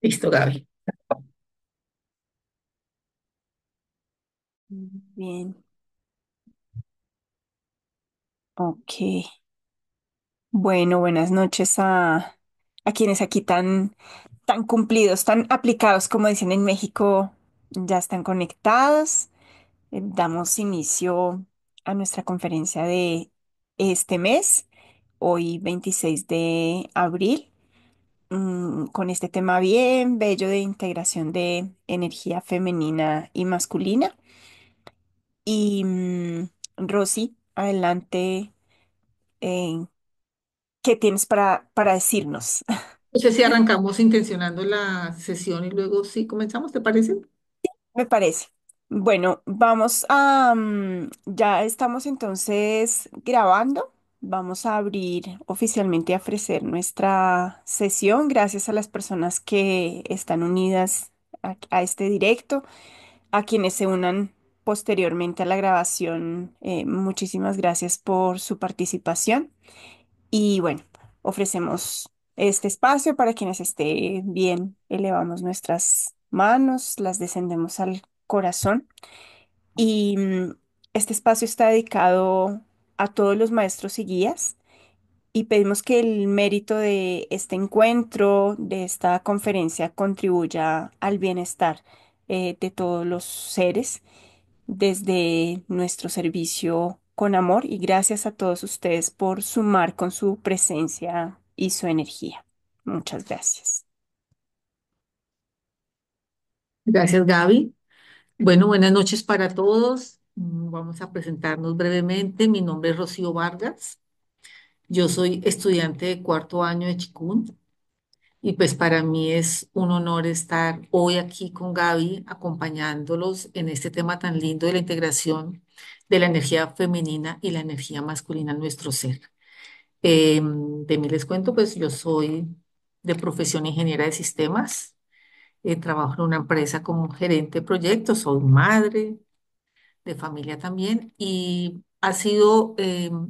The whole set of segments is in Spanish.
Listo, Gaby. Bien, ok. Bueno, buenas noches a quienes aquí tan cumplidos, tan aplicados, como dicen en México, ya están conectados. Damos inicio a nuestra conferencia de este mes, hoy 26 de abril, con este tema bien bello de integración de energía femenina y masculina. Y Rosy, adelante. eh, ¿Qué tienes para decirnos? No sé si arrancamos intencionando la sesión y luego sí comenzamos, ¿te parece? Me parece. Bueno, ya estamos entonces grabando. Vamos a abrir oficialmente a ofrecer nuestra sesión. Gracias a las personas que están unidas a este directo, a quienes se unan posteriormente a la grabación. Muchísimas gracias por su participación. Y bueno, ofrecemos este espacio para quienes esté bien, elevamos nuestras manos, las descendemos al corazón y este espacio está dedicado a todos los maestros y guías y pedimos que el mérito de este encuentro, de esta conferencia, contribuya al bienestar de todos los seres desde nuestro servicio con amor y gracias a todos ustedes por sumar con su presencia y su energía. Muchas gracias. Gracias, Gaby. Bueno, buenas noches para todos. Vamos a presentarnos brevemente. Mi nombre es Rocío Vargas. Yo soy estudiante de cuarto año de Chikun y pues para mí es un honor estar hoy aquí con Gaby acompañándolos en este tema tan lindo de la integración de la energía femenina y la energía masculina en nuestro ser. De mí les cuento, pues yo soy de profesión ingeniera de sistemas, trabajo en una empresa como gerente de proyectos, soy madre de familia también y ha sido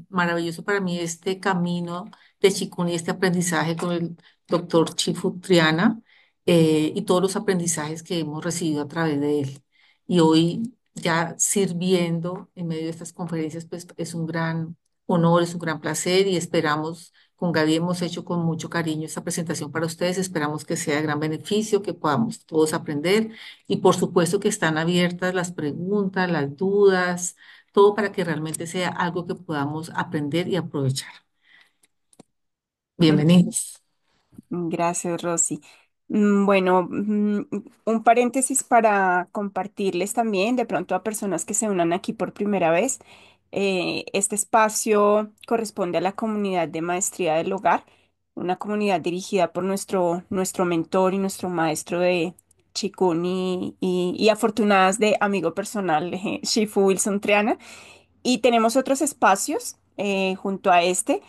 maravilloso para mí este camino de Chikun y este aprendizaje con el doctor Chifu Triana y todos los aprendizajes que hemos recibido a través de él. Y hoy ya sirviendo en medio de estas conferencias, pues es un gran honor, es un gran placer y esperamos, con Gaby hemos hecho con mucho cariño esta presentación para ustedes, esperamos que sea de gran beneficio, que podamos todos aprender y por supuesto que están abiertas las preguntas, las dudas, todo para que realmente sea algo que podamos aprender y aprovechar. Bienvenidos. Gracias, Rosy. Bueno, un paréntesis para compartirles también, de pronto a personas que se unan aquí por primera vez. Este espacio corresponde a la comunidad de Maestría del Hogar, una comunidad dirigida por nuestro mentor y nuestro maestro de Chikun y afortunadas de amigo personal, Shifu Wilson Triana. Y tenemos otros espacios junto a este,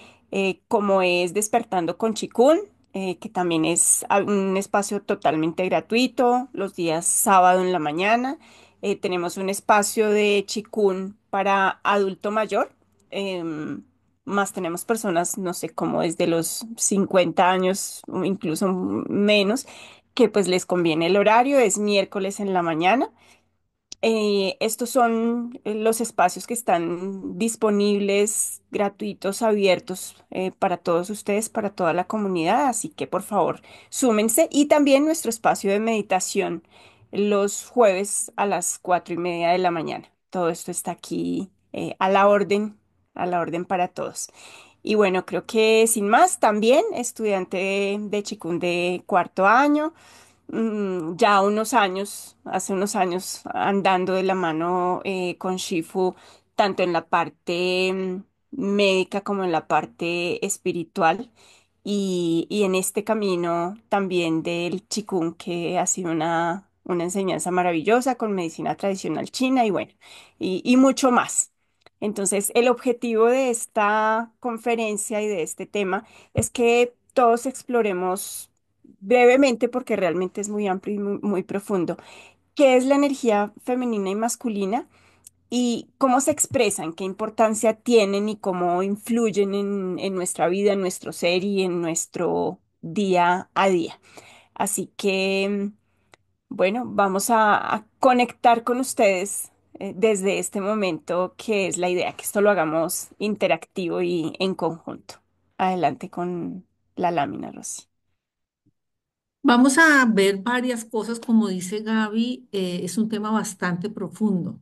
como es Despertando con Chikun, que también es un espacio totalmente gratuito, los días sábado en la mañana. Tenemos un espacio de Chikun para adulto mayor. Más tenemos personas, no sé, como desde los 50 años o incluso menos, que pues les conviene el horario, es miércoles en la mañana. Estos son los espacios que están disponibles, gratuitos, abiertos para todos ustedes, para toda la comunidad, así que por favor, súmense. Y también nuestro espacio de meditación los jueves a las 4:30 de la mañana. Todo esto está aquí a la orden para todos. Y bueno, creo que sin más, también estudiante de Chikun de cuarto año ya unos años, hace unos años, andando de la mano con Shifu, tanto en la parte médica como en la parte espiritual. Y en este camino también del Qigong, que ha sido una enseñanza maravillosa con medicina tradicional china y bueno, y mucho más. Entonces, el objetivo de esta conferencia y de este tema es que todos exploremos brevemente, porque realmente es muy amplio y muy profundo, qué es la energía femenina y masculina y cómo se expresan, qué importancia tienen y cómo influyen en nuestra vida, en nuestro ser y en nuestro día a día. Así que, bueno, vamos a conectar con ustedes desde este momento, que es la idea, que esto lo hagamos interactivo y en conjunto. Adelante con la lámina, Rosy. Vamos a ver varias cosas, como dice Gaby, es un tema bastante profundo.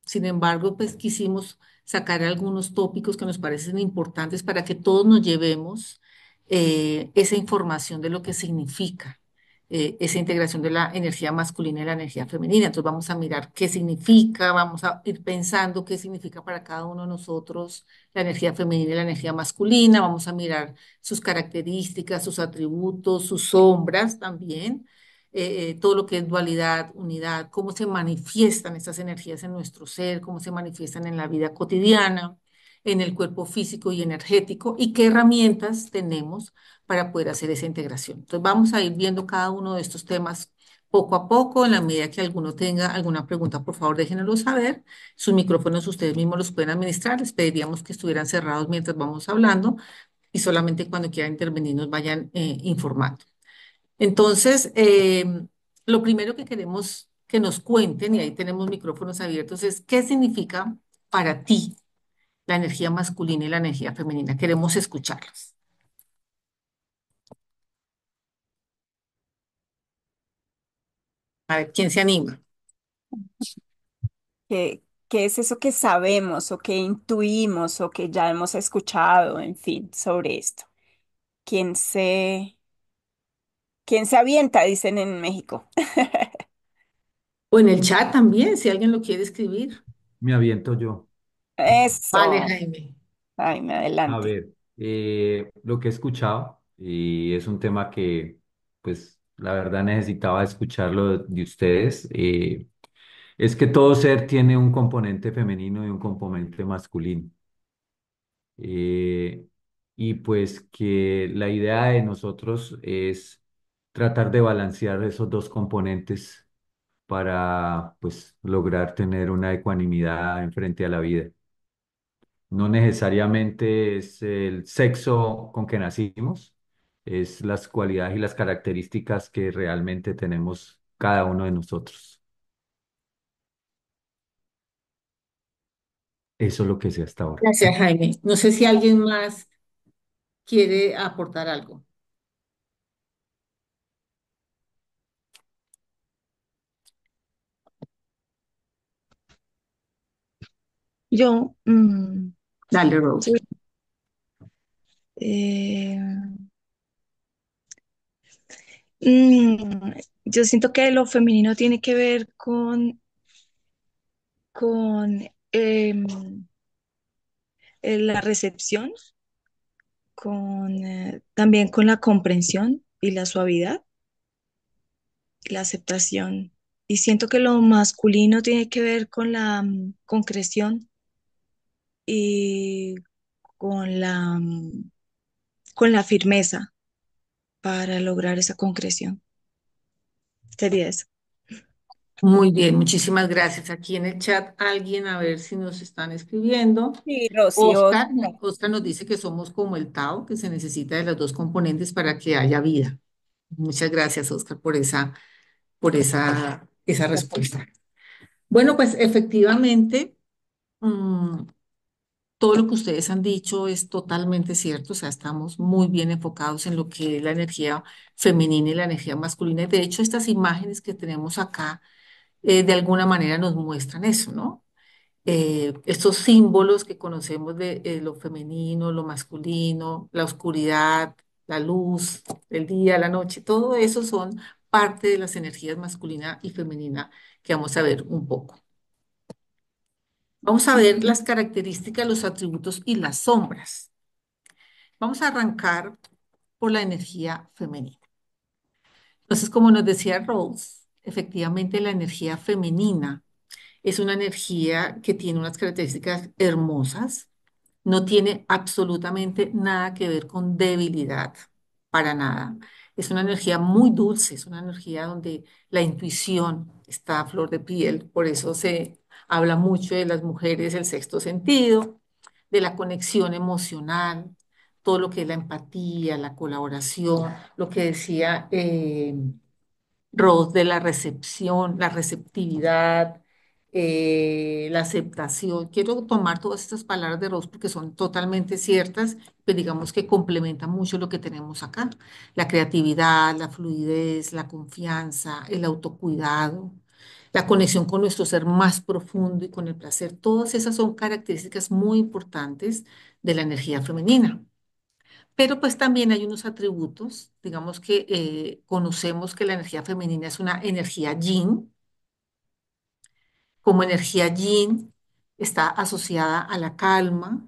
Sin embargo, pues quisimos sacar algunos tópicos que nos parecen importantes para que todos nos llevemos esa información de lo que significa esa integración de la energía masculina y la energía femenina. Entonces vamos a mirar qué significa, vamos a ir pensando qué significa para cada uno de nosotros la energía femenina y la energía masculina, vamos a mirar sus características, sus atributos, sus sombras también, todo lo que es dualidad, unidad, cómo se manifiestan estas energías en nuestro ser, cómo se manifiestan en la vida cotidiana, en el cuerpo físico y energético, y qué herramientas tenemos para poder hacer esa integración. Entonces vamos a ir viendo cada uno de estos temas poco a poco, en la medida que alguno tenga alguna pregunta, por favor, déjenoslo saber. Sus micrófonos ustedes mismos los pueden administrar. Les pediríamos que estuvieran cerrados mientras vamos hablando y solamente cuando quieran intervenir nos vayan informando. Entonces, lo primero que queremos que nos cuenten, y ahí tenemos micrófonos abiertos, es qué significa para ti la energía masculina y la energía femenina. Queremos escucharlos. A ver, ¿quién se anima? ¿Qué es eso que sabemos o que intuimos o que ya hemos escuchado, en fin, sobre esto? ¿Quién se, quién se avienta? Dicen en México. O en el chat también, si alguien lo quiere escribir. Me aviento yo. Vale, Eso. Jaime. Ay, me A adelante. ver, lo que he escuchado, y es un tema que, pues, la verdad necesitaba escucharlo de ustedes, es que todo ser tiene un componente femenino y un componente masculino. Eh, y pues que la idea de nosotros es tratar de balancear esos dos componentes para, pues, lograr tener una ecuanimidad en frente a la vida. No necesariamente es el sexo con que nacimos, es las cualidades y las características que realmente tenemos cada uno de nosotros. Eso es lo que sé hasta ahora. Gracias, Jaime. No sé si alguien más quiere aportar algo. Yo, Dale, Rose. sí, eh, mm, yo siento que lo femenino tiene que ver con la recepción, también con la comprensión y la suavidad, la aceptación. Y siento que lo masculino tiene que ver con la concreción y con la firmeza para lograr esa concreción. Sería eso. Muy bien, muchísimas gracias. Aquí en el chat alguien, a ver si nos están escribiendo. Sí, Rosy, Oscar, Oscar. Oscar nos dice que somos como el Tao, que se necesita de los dos componentes para que haya vida. Muchas gracias, Oscar, esa respuesta. Bueno, pues efectivamente, mm, todo lo que ustedes han dicho es totalmente cierto. O sea, estamos muy bien enfocados en lo que es la energía femenina y la energía masculina. Y de hecho, estas imágenes que tenemos acá, de alguna manera nos muestran eso, ¿no? Estos símbolos que conocemos de lo femenino, lo masculino, la oscuridad, la luz, el día, la noche, todo eso son parte de las energías masculina y femenina que vamos a ver un poco. Vamos a ver las características, los atributos y las sombras. Vamos a arrancar por la energía femenina. Entonces, como nos decía Rose, efectivamente la energía femenina es una energía que tiene unas características hermosas. No tiene absolutamente nada que ver con debilidad, para nada. Es una energía muy dulce, es una energía donde la intuición está a flor de piel, por eso se habla mucho de las mujeres, el sexto sentido, de la conexión emocional, todo lo que es la empatía, la colaboración, lo que decía Rose de la recepción, la receptividad, la aceptación. Quiero tomar todas estas palabras de Rose porque son totalmente ciertas, pero digamos que complementan mucho lo que tenemos acá. La creatividad, la fluidez, la confianza, el autocuidado, la conexión con nuestro ser más profundo y con el placer. Todas esas son características muy importantes de la energía femenina. Pero pues también hay unos atributos, digamos que conocemos que la energía femenina es una energía yin. Como energía yin está asociada a la calma,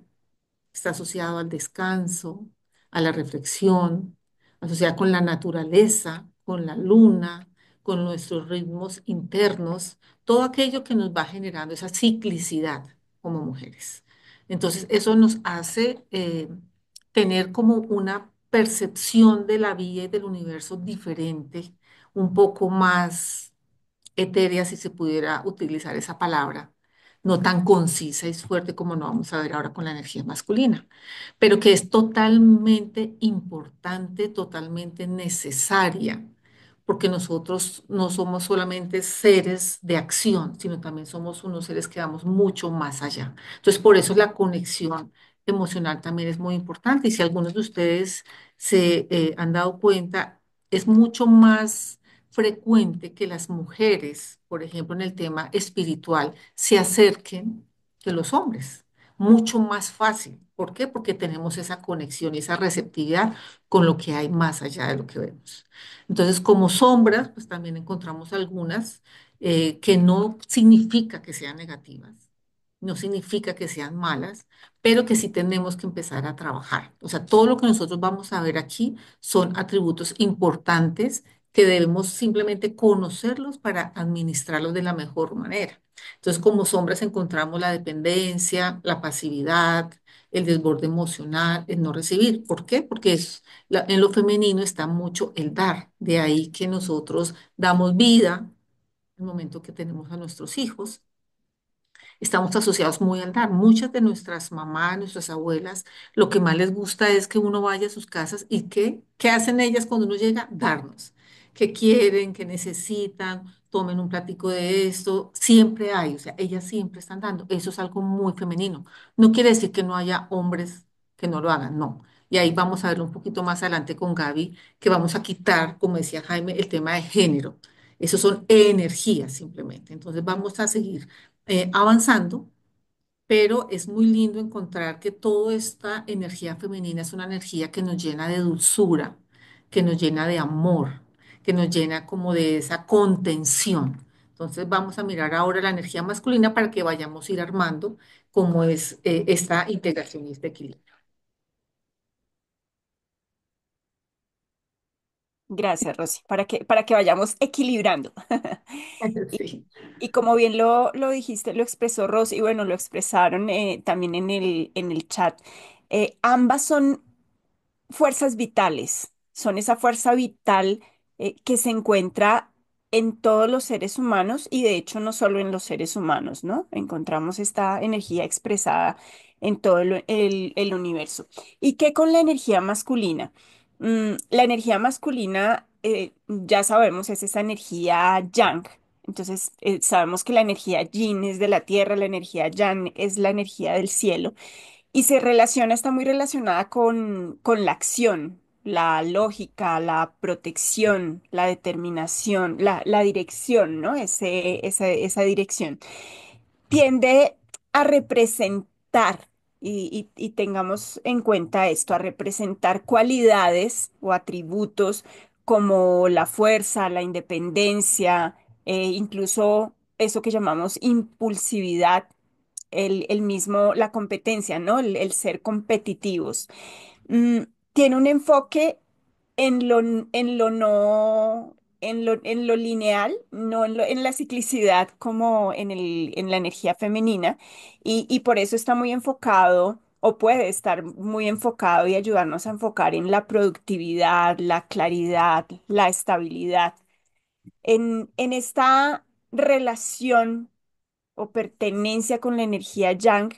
está asociado al descanso, a la reflexión, asociada con la naturaleza, con la luna, con nuestros ritmos internos, todo aquello que nos va generando esa ciclicidad como mujeres. Entonces, eso nos hace tener como una percepción de la vida y del universo diferente, un poco más etérea, si se pudiera utilizar esa palabra, no tan concisa y fuerte como no vamos a ver ahora con la energía masculina, pero que es totalmente importante, totalmente necesaria, porque nosotros no somos solamente seres de acción, sino también somos unos seres que vamos mucho más allá. Entonces, por eso la conexión emocional también es muy importante. Y si algunos de ustedes se han dado cuenta, es mucho más frecuente que las mujeres, por ejemplo, en el tema espiritual, se acerquen que los hombres. Mucho más fácil. ¿Por qué? Porque tenemos esa conexión y esa receptividad con lo que hay más allá de lo que vemos. Entonces, como sombras, pues también encontramos algunas que no significa que sean negativas, no significa que sean malas, pero que sí tenemos que empezar a trabajar. O sea, todo lo que nosotros vamos a ver aquí son atributos importantes que debemos simplemente conocerlos para administrarlos de la mejor manera. Entonces, como sombras encontramos la dependencia, la pasividad, el desborde emocional, el no recibir. ¿Por qué? Porque en lo femenino está mucho el dar. De ahí que nosotros damos vida en el momento que tenemos a nuestros hijos, estamos asociados muy al dar. Muchas de nuestras mamás, nuestras abuelas, lo que más les gusta es que uno vaya a sus casas y ¿qué hacen ellas cuando uno llega? Darnos. ¿Qué quieren? ¿Qué necesitan? Tomen un platico de esto. Siempre hay, o sea, ellas siempre están dando. Eso es algo muy femenino. No quiere decir que no haya hombres que no lo hagan, no. Y ahí vamos a ver un poquito más adelante con Gaby, que vamos a quitar, como decía Jaime, el tema de género. Eso son energías simplemente. Entonces vamos a seguir avanzando, pero es muy lindo encontrar que toda esta energía femenina es una energía que nos llena de dulzura, que nos llena de amor, que nos llena como de esa contención. Entonces vamos a mirar ahora la energía masculina para que vayamos a ir armando cómo es esta integración y este equilibrio. Gracias, Rosy, para que vayamos equilibrando. Y, Sí. y como bien lo dijiste, lo expresó Rosy, y bueno, lo expresaron también en el chat, ambas son fuerzas vitales, son esa fuerza vital que se encuentra en todos los seres humanos y de hecho no solo en los seres humanos, ¿no? Encontramos esta energía expresada en todo el universo. ¿Y qué con la energía masculina? La energía masculina, ya sabemos, es esa energía yang. Entonces, sabemos que la energía yin es de la tierra, la energía yang es la energía del cielo. Y está muy relacionada con la acción, la lógica, la protección, la determinación, la dirección, ¿no? Esa dirección. Tiende a representar, y tengamos en cuenta esto, a representar cualidades o atributos como la fuerza, la independencia, incluso eso que llamamos impulsividad la competencia, ¿no? El ser competitivos. Mm, Tiene un enfoque en lo no, en lo lineal, no en la ciclicidad como en la energía femenina, y por eso está muy enfocado o puede estar muy enfocado y ayudarnos a enfocar en la productividad, la claridad, la estabilidad. En esta relación o pertenencia con la energía yang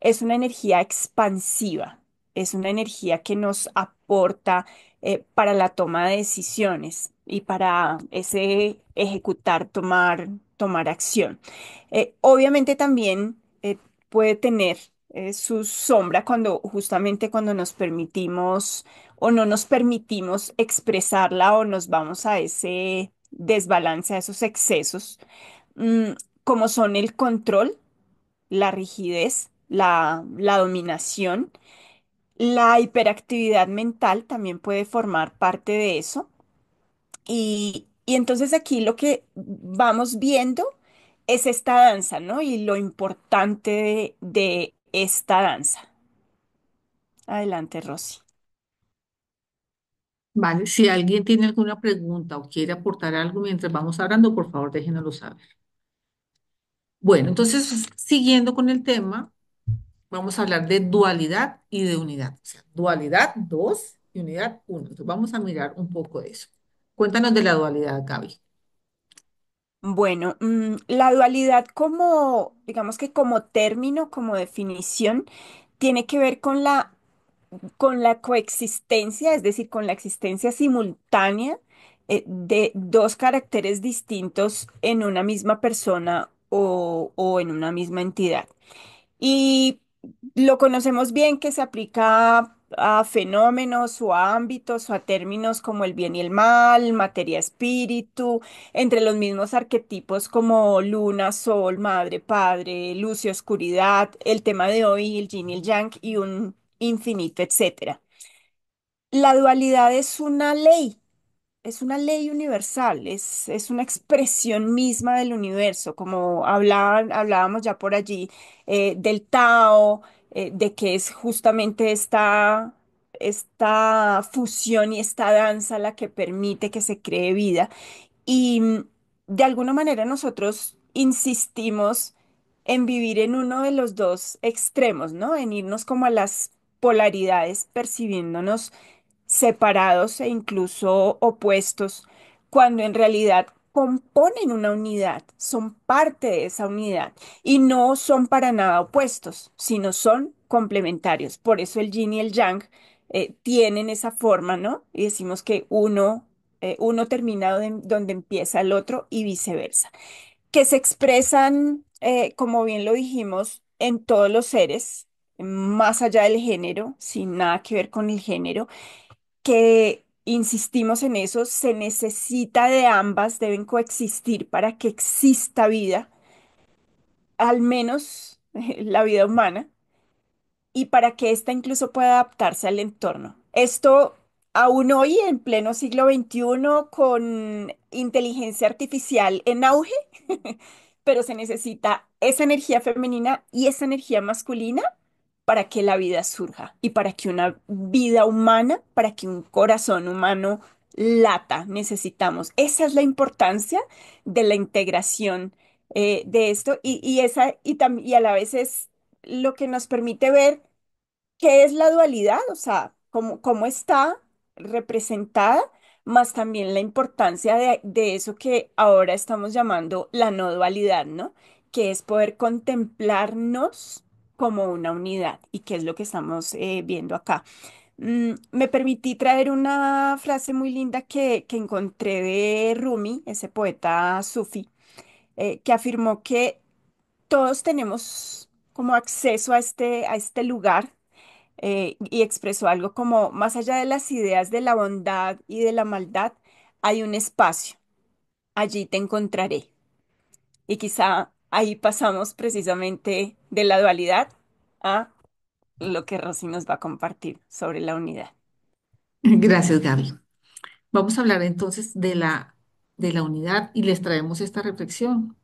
es una energía expansiva. es una energía que nos aporta para la toma de decisiones y para ese ejecutar, tomar acción. Obviamente también puede tener su sombra justamente cuando nos permitimos o no nos permitimos expresarla o nos vamos a ese desbalance, a esos excesos, mm, como son el control, la rigidez, la dominación, la hiperactividad mental también puede formar parte de eso. Y entonces aquí lo que vamos viendo es esta danza, ¿no? Y lo importante de esta danza. Adelante, Rosy. Vale, si alguien tiene alguna pregunta o quiere aportar algo mientras vamos hablando, por favor, déjenoslo saber. Bueno, entonces, siguiendo con el tema, vamos a hablar de dualidad y de unidad. O sea, dualidad 2 y unidad uno. Entonces, vamos a mirar un poco de eso. Cuéntanos de la dualidad, Gaby. Bueno, la dualidad como, digamos que como término, como definición, tiene que ver con la coexistencia, es decir, con la existencia simultánea de dos caracteres distintos en una misma persona o en una misma entidad. Y lo conocemos bien que se aplica a fenómenos o a ámbitos o a términos como el bien y el mal, materia, espíritu, entre los mismos arquetipos como luna, sol, madre, padre, luz y oscuridad, el tema de hoy, el yin y el yang y un infinito, etcétera. La dualidad es una ley universal, es una expresión misma del universo, como hablábamos ya por allí del Tao, de que es justamente esta fusión y esta danza la que permite que se cree vida. Y de alguna manera nosotros insistimos en vivir en uno de los dos extremos, ¿no? En irnos como a las polaridades, percibiéndonos separados e incluso opuestos, cuando en realidad componen una unidad, son parte de esa unidad y no son para nada opuestos, sino son complementarios. Por eso el yin y el yang tienen esa forma, ¿no? Y decimos que uno termina donde empieza el otro y viceversa, que se expresan, como bien lo dijimos, en todos los seres, más allá del género, sin nada que ver con el género que insistimos en eso, se necesita de ambas, deben coexistir para que exista vida, al menos la vida humana, y para que ésta incluso pueda adaptarse al entorno. Esto aún hoy, en pleno siglo XXI, con inteligencia artificial en auge, pero se necesita esa energía femenina y esa energía masculina para que la vida surja y para que una vida humana, para que un corazón humano lata, necesitamos. Esa es la importancia de la integración de esto y a la vez es lo que nos permite ver qué es la dualidad, o sea, cómo está representada, más también la importancia de eso que ahora estamos llamando la no dualidad, ¿no? Que es poder contemplarnos como una unidad y que es lo que estamos viendo acá. Me permití traer una frase muy linda que encontré de Rumi, ese poeta sufi, que afirmó que todos tenemos como acceso a este lugar y expresó algo como, más allá de las ideas de la bondad y de la maldad, hay un espacio, allí te encontraré. Y quizá ahí pasamos precisamente de la dualidad a lo que Rosy nos va a compartir sobre la unidad. Gracias, Gaby. Vamos a hablar entonces de la unidad y les traemos esta reflexión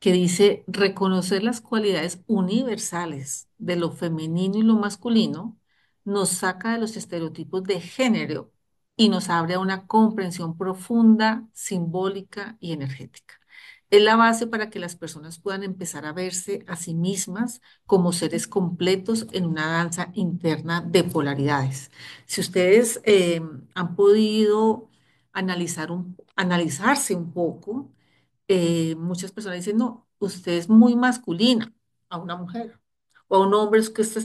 que dice reconocer las cualidades universales de lo femenino y lo masculino nos saca de los estereotipos de género y nos abre a una comprensión profunda, simbólica y energética. Es la base para que las personas puedan empezar a verse a sí mismas como seres completos en una danza interna de polaridades. Si ustedes han podido analizarse un poco, muchas personas dicen, no, usted es muy masculina a una mujer, o a un hombre es que usted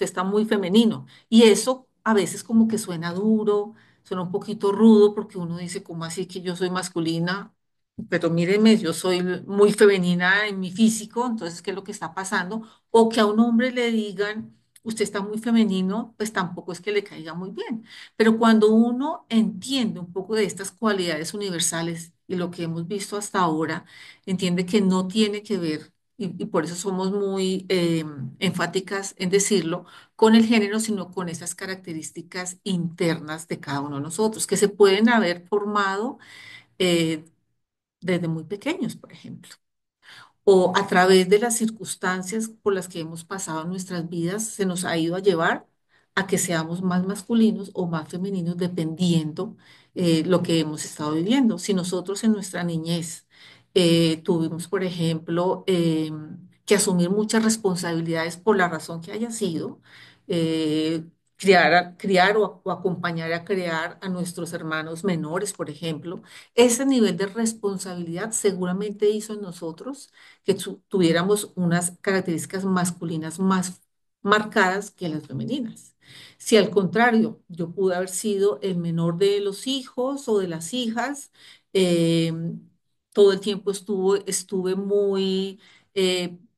está muy femenino. Y eso a veces como que suena duro, suena un poquito rudo porque uno dice, ¿cómo así que yo soy masculina? Pero míreme, yo soy muy femenina en mi físico, entonces, ¿qué es lo que está pasando? O que a un hombre le digan, usted está muy femenino, pues tampoco es que le caiga muy bien. Pero cuando uno entiende un poco de estas cualidades universales y lo que hemos visto hasta ahora, entiende que no tiene que ver, y por eso somos muy enfáticas en decirlo, con el género, sino con esas características internas de cada uno de nosotros, que se pueden haber formado eh, desde muy pequeños, por ejemplo, o a través de las circunstancias por las que hemos pasado en nuestras vidas, se nos ha ido a llevar a que seamos más masculinos o más femeninos dependiendo lo que hemos estado viviendo. Si nosotros en nuestra niñez tuvimos, por ejemplo, que asumir muchas responsabilidades por la razón que haya sido, criar o acompañar a crear a nuestros hermanos menores, por ejemplo, ese nivel de responsabilidad seguramente hizo en nosotros que tuviéramos unas características masculinas más marcadas que las femeninas. Si al contrario, yo pude haber sido el menor de los hijos o de las hijas, eh, todo el tiempo estuve muy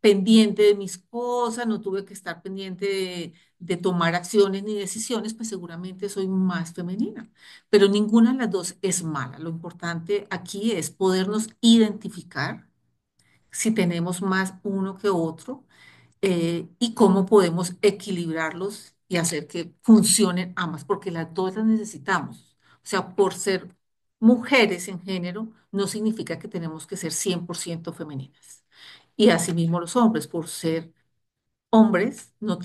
pendiente de mis cosas, no tuve que estar pendiente de tomar acciones ni decisiones, pues seguramente soy más femenina. Pero ninguna de las dos es mala. Lo importante aquí es podernos identificar si tenemos más uno que otro y cómo podemos equilibrarlos y hacer que funcionen ambas, porque las dos las necesitamos. O sea, por ser mujeres en género, no significa que tenemos que ser 100% femeninas. Y asimismo los hombres, por ser hombres, no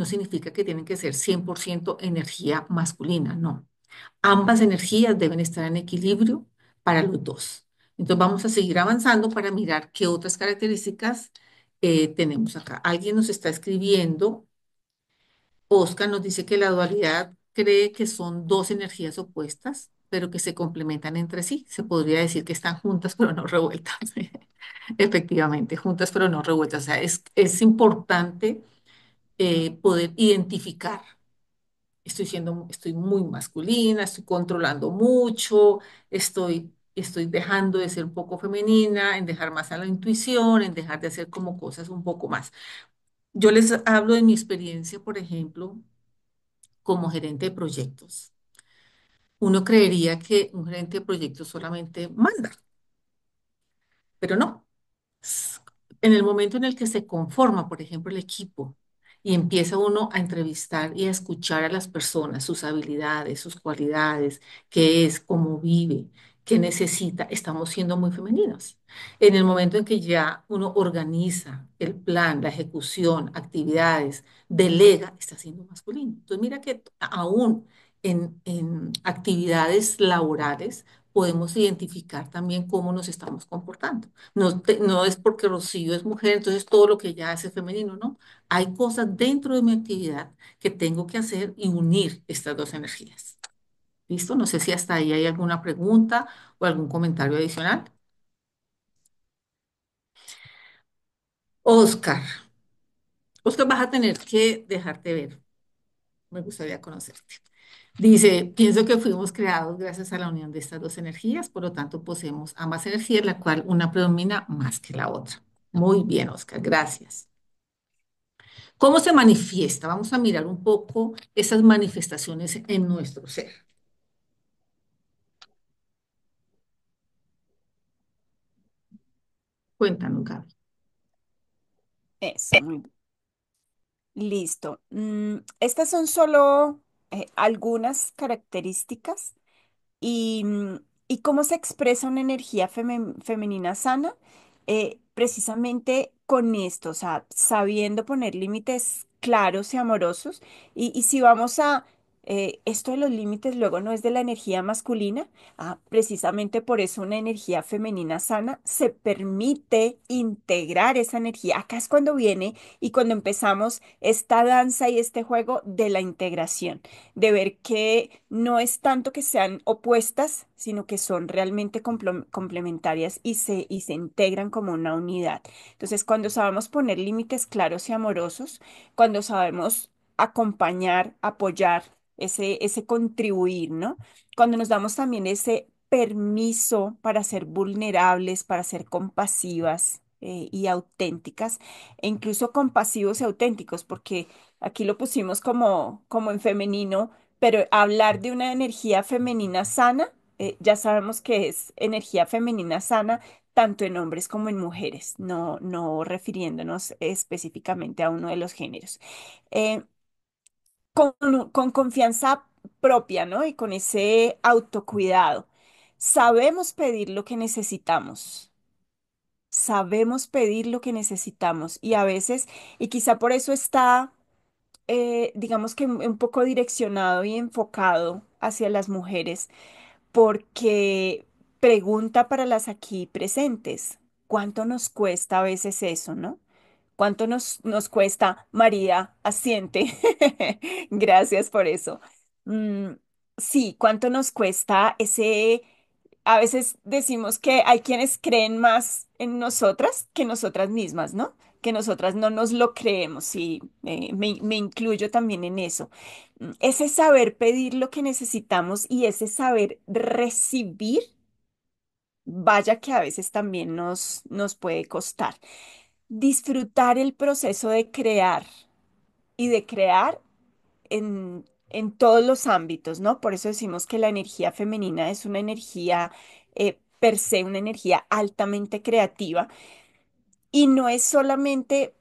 significa que tienen que ser 100% energía masculina, no. Ambas energías deben estar en equilibrio para los dos. Entonces vamos a seguir avanzando para mirar qué otras características tenemos acá. Alguien nos está escribiendo. Oscar nos dice que la dualidad cree que son dos energías opuestas, pero que se complementan entre sí. Se podría decir que están juntas, pero no revueltas. Efectivamente, juntas, pero no revueltas. O sea, es importante poder identificar. Estoy muy masculina, estoy controlando mucho, estoy dejando de ser un poco femenina, en dejar más a la intuición, en dejar de hacer como cosas un poco más. Yo les hablo de mi experiencia, por ejemplo, como gerente de proyectos. Uno creería que un gerente de proyectos solamente manda, pero no. En el momento en el que se conforma, por ejemplo, el equipo y empieza uno a entrevistar y a escuchar a las personas, sus habilidades, sus cualidades, qué es, cómo vive, qué necesita, estamos siendo muy femeninos. En el momento en que ya uno organiza el plan, la ejecución, actividades, delega, está siendo masculino. Entonces, mira que aún en actividades laborales podemos identificar también cómo nos estamos comportando. No es porque Rocío es mujer, entonces todo lo que ella hace es femenino, ¿no? Hay cosas dentro de mi actividad que tengo que hacer y unir estas dos energías. ¿Listo? No sé si hasta ahí hay alguna pregunta o algún comentario adicional. Oscar, Oscar, vas a tener que dejarte ver. Me gustaría conocerte. Dice, pienso que fuimos creados gracias a la unión de estas dos energías, por lo tanto poseemos ambas energías, la cual una predomina más que la otra. Muy bien, Oscar, gracias. ¿Cómo se manifiesta? Vamos a mirar un poco esas manifestaciones en nuestro ser. Cuéntanos, Gaby. Eso, muy bien. Listo. Estas son solo algunas características y cómo se expresa una energía femenina sana, precisamente con esto, o sea, sabiendo poner límites claros y amorosos. Y si vamos a Esto de los límites luego no es de la energía masculina. Precisamente por eso una energía femenina sana se permite integrar esa energía. Acá es cuando viene y cuando empezamos esta danza y este juego de la integración, de ver que no es tanto que sean opuestas, sino que son realmente complementarias y se integran como una unidad. Entonces, cuando sabemos poner límites claros y amorosos, cuando sabemos acompañar, apoyar, ese contribuir, ¿no? Cuando nos damos también ese permiso para ser vulnerables, para ser compasivas y auténticas, e incluso compasivos y auténticos, porque aquí lo pusimos como en femenino, pero hablar de una energía femenina sana, ya sabemos que es energía femenina sana tanto en hombres como en mujeres, no refiriéndonos específicamente a uno de los géneros. Eh, con confianza propia, ¿no? Y con ese autocuidado. Sabemos pedir lo que necesitamos. Sabemos pedir lo que necesitamos y a veces, y quizá por eso está, digamos que un poco direccionado y enfocado hacia las mujeres, porque pregunta para las aquí presentes, ¿cuánto nos cuesta a veces eso, no? ¿Cuánto nos cuesta? María, asiente. Gracias por eso. Mm, sí, ¿cuánto nos cuesta ese? A veces decimos que hay quienes creen más en nosotras que nosotras mismas, ¿no? Que nosotras no nos lo creemos y me incluyo también en eso. Ese saber pedir lo que necesitamos y ese saber recibir, vaya que a veces también nos puede costar disfrutar el proceso de crear y de crear en todos los ámbitos, ¿no? Por eso decimos que la energía femenina es una energía per se, una energía altamente creativa y no es solamente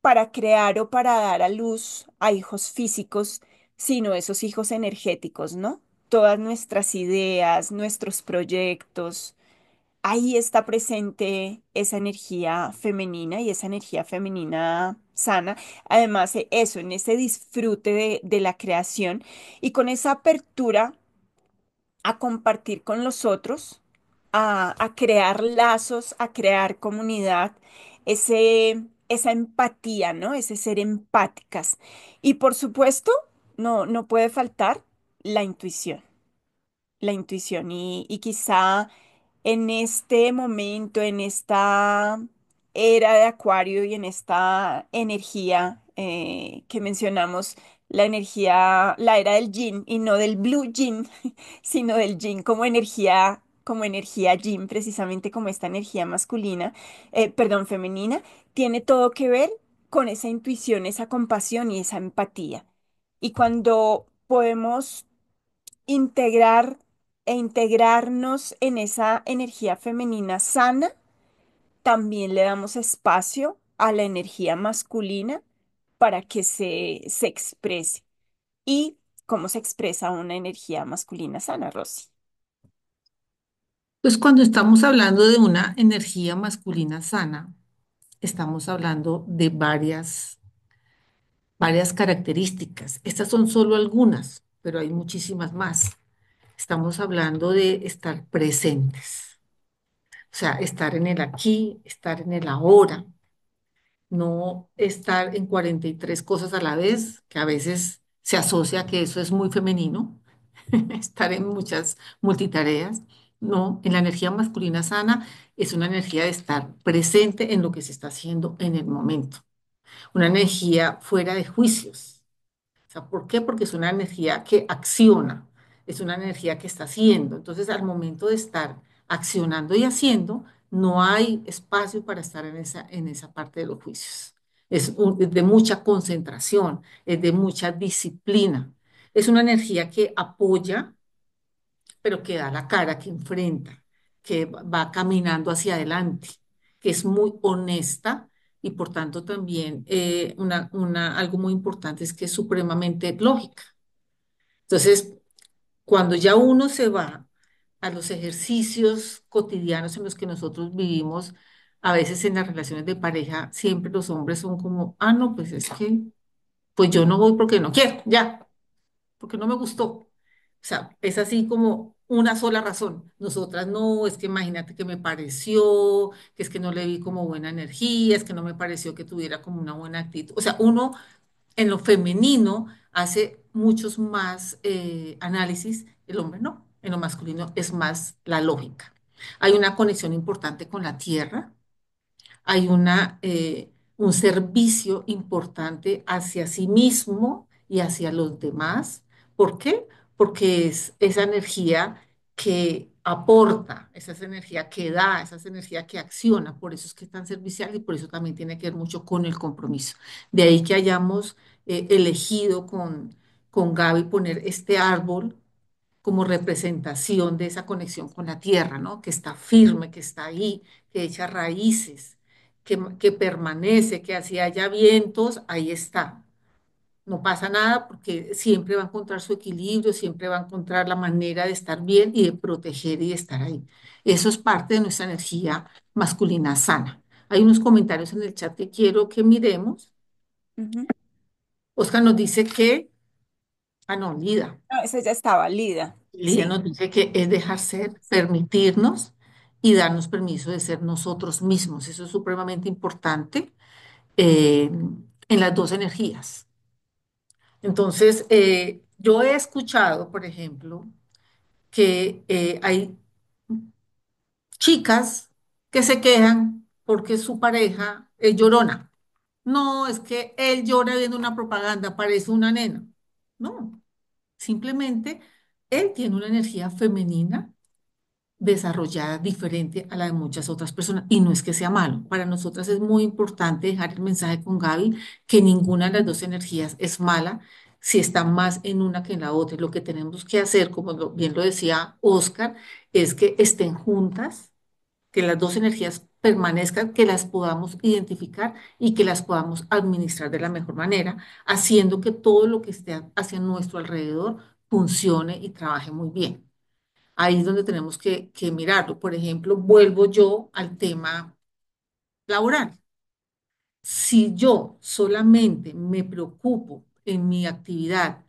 para crear o para dar a luz a hijos físicos, sino esos hijos energéticos, ¿no? Todas nuestras ideas, nuestros proyectos. Ahí está presente esa energía femenina y esa energía femenina sana. Además, eso, en ese disfrute de la creación y con esa apertura a compartir con los otros, a crear lazos, a crear comunidad, esa empatía, ¿no? Ese ser empáticas. Y por supuesto, no puede faltar la intuición, la intuición y quizá en este momento, en esta era de Acuario y en esta energía que mencionamos, la energía, la era del yin y no del blue yin, sino del yin como energía yin, precisamente como esta energía masculina, perdón, femenina, tiene todo que ver con esa intuición, esa compasión y esa empatía. Y cuando podemos integrar e integrarnos en esa energía femenina sana, también le damos espacio a la energía masculina para que se exprese. ¿Y cómo se expresa una energía masculina sana, Rosy? Pues cuando estamos hablando de una energía masculina sana, estamos hablando de varias características. Estas son solo algunas, pero hay muchísimas más. Estamos hablando de estar presentes, o sea, estar en el aquí, estar en el ahora, no estar en 43 cosas a la vez, que a veces se asocia que eso es muy femenino, estar en muchas multitareas. No, en la energía masculina sana es una energía de estar presente en lo que se está haciendo en el momento, una energía fuera de juicios. O sea, ¿por qué? Porque es una energía que acciona, es una energía que está haciendo. Entonces, al momento de estar accionando y haciendo, no hay espacio para estar en esa parte de los juicios. Es de mucha concentración, es de mucha disciplina. Es una energía que apoya, pero que da la cara, que enfrenta, que va caminando hacia adelante, que es muy honesta y por tanto también algo muy importante es que es supremamente lógica. Entonces, cuando ya uno se va a los ejercicios cotidianos en los que nosotros vivimos, a veces en las relaciones de pareja, siempre los hombres son como, ah, no, pues es que, pues yo no voy porque no quiero, ya. porque no me gustó. O sea, es así como una sola razón. Nosotras no, es que imagínate que me pareció, que es que no le vi como buena energía, es que no me pareció que tuviera como una buena actitud. O sea, uno en lo femenino hace muchos más análisis, el hombre no. En lo masculino es más la lógica. Hay una conexión importante con la tierra, hay un servicio importante hacia sí mismo y hacia los demás. ¿Por qué? Porque es esa energía que aporta, esa es energía que da, esa es energía que acciona. Por eso es que es tan servicial y por eso también tiene que ver mucho con el compromiso. De ahí que hayamos elegido con Gaby poner este árbol como representación de esa conexión con la tierra, ¿no? Que está firme, que está ahí, que echa raíces, que permanece, que así haya vientos, ahí está. No pasa nada porque siempre va a encontrar su equilibrio, siempre va a encontrar la manera de estar bien y de proteger y de estar ahí. Eso es parte de nuestra energía masculina sana. Hay unos comentarios en el chat que quiero que miremos. Ujú. Oscar nos dice que, no, Lida. No, esa ya estaba, Lida. Lía Sí. nos dice que es dejar ser, Sí. permitirnos y darnos permiso de ser nosotros mismos. Eso es supremamente importante en las dos energías. Entonces, yo he escuchado, por ejemplo, que hay chicas que se quejan porque su pareja es llorona. No, es que él llora viendo una propaganda, parece una nena. No, simplemente él tiene una energía femenina desarrollada diferente a la de muchas otras personas. Y no es que sea malo. Para nosotras es muy importante dejar el mensaje con Gaby que ninguna de las dos energías es mala si está más en una que en la otra. Y lo que tenemos que hacer, como bien lo decía Oscar, es que estén juntas, que las dos energías permanezcan, que las podamos identificar y que las podamos administrar de la mejor manera, haciendo que todo lo que esté hacia nuestro alrededor funcione y trabaje muy bien. Ahí es donde tenemos que mirarlo. Por ejemplo, vuelvo yo al tema laboral. Si yo solamente me preocupo en mi actividad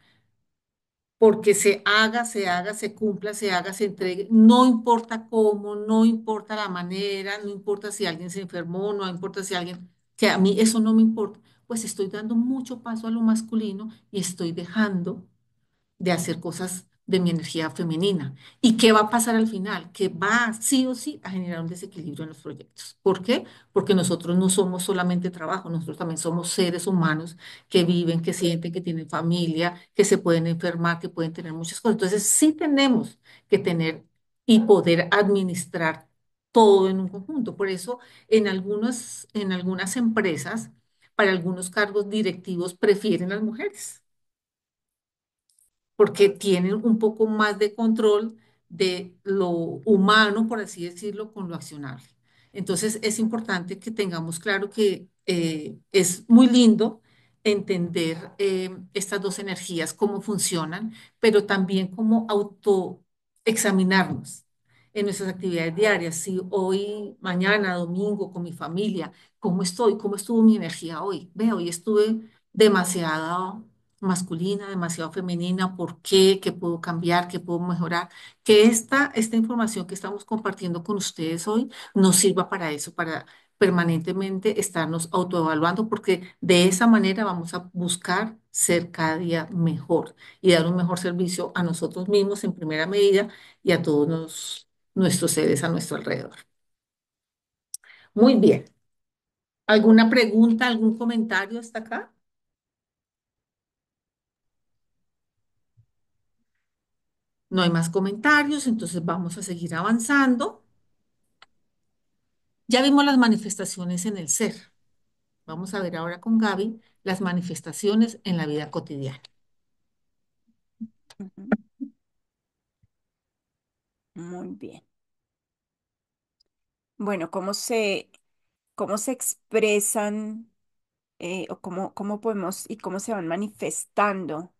porque se haga, se cumpla, se haga, se entregue, no importa cómo, no importa la manera, no importa si alguien se enfermó, no importa si alguien, que a mí eso no me importa, pues estoy dando mucho paso a lo masculino y estoy dejando de hacer cosas de mi energía femenina. ¿Y qué va a pasar al final? Que va sí o sí a generar un desequilibrio en los proyectos. ¿Por qué? Porque nosotros no somos solamente trabajo, nosotros también somos seres humanos que viven, que sienten, que tienen familia, que se pueden enfermar, que pueden tener muchas cosas. Entonces sí tenemos que tener y poder administrar todo en un conjunto. Por eso en algunas empresas, para algunos cargos directivos prefieren las mujeres porque tienen un poco más de control de lo humano, por así decirlo, con lo accionable. Entonces, es importante que tengamos claro que es muy lindo entender estas dos energías, cómo funcionan, pero también cómo autoexaminarnos en nuestras actividades diarias. Si hoy, mañana, domingo, con mi familia, ¿cómo estoy? ¿Cómo estuvo mi energía hoy? Veo, hoy estuve demasiado masculina, demasiado femenina, ¿por qué? ¿Qué puedo cambiar? ¿Qué puedo mejorar? Que esta información que estamos compartiendo con ustedes hoy nos sirva para eso, para permanentemente estarnos autoevaluando, porque de esa manera vamos a buscar ser cada día mejor y dar un mejor servicio a nosotros mismos en primera medida y a todos nuestros seres a nuestro alrededor. Muy bien. ¿Alguna pregunta, algún comentario hasta acá? No hay más comentarios, entonces vamos a seguir avanzando. Ya vimos las manifestaciones en el ser. Vamos a ver ahora con Gaby las manifestaciones en la vida cotidiana. Ujú. Muy bien. Bueno, cómo se expresan o cómo podemos y cómo se van manifestando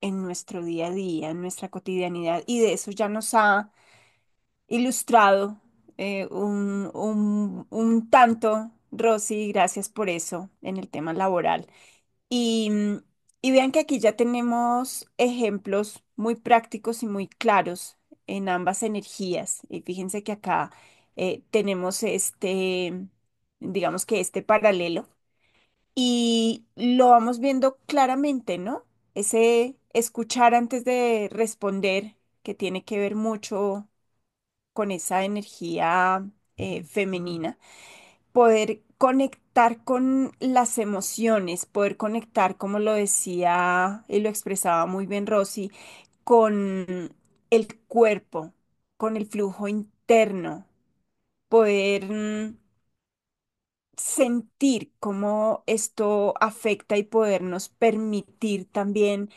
en nuestro día a día, en nuestra cotidianidad? Y de eso ya nos ha ilustrado un tanto, Rosy, gracias por eso en el tema laboral. Y Y vean que aquí ya tenemos ejemplos muy prácticos y muy claros en ambas energías. Y fíjense que acá tenemos este, digamos que este paralelo y lo vamos viendo claramente, ¿no? Ese escuchar antes de responder, que tiene que ver mucho con esa energía femenina, poder conectar con las emociones, poder conectar, como lo decía y lo expresaba muy bien Rosy, con el cuerpo, con el flujo interno, poder sentir cómo esto afecta y podernos permitir también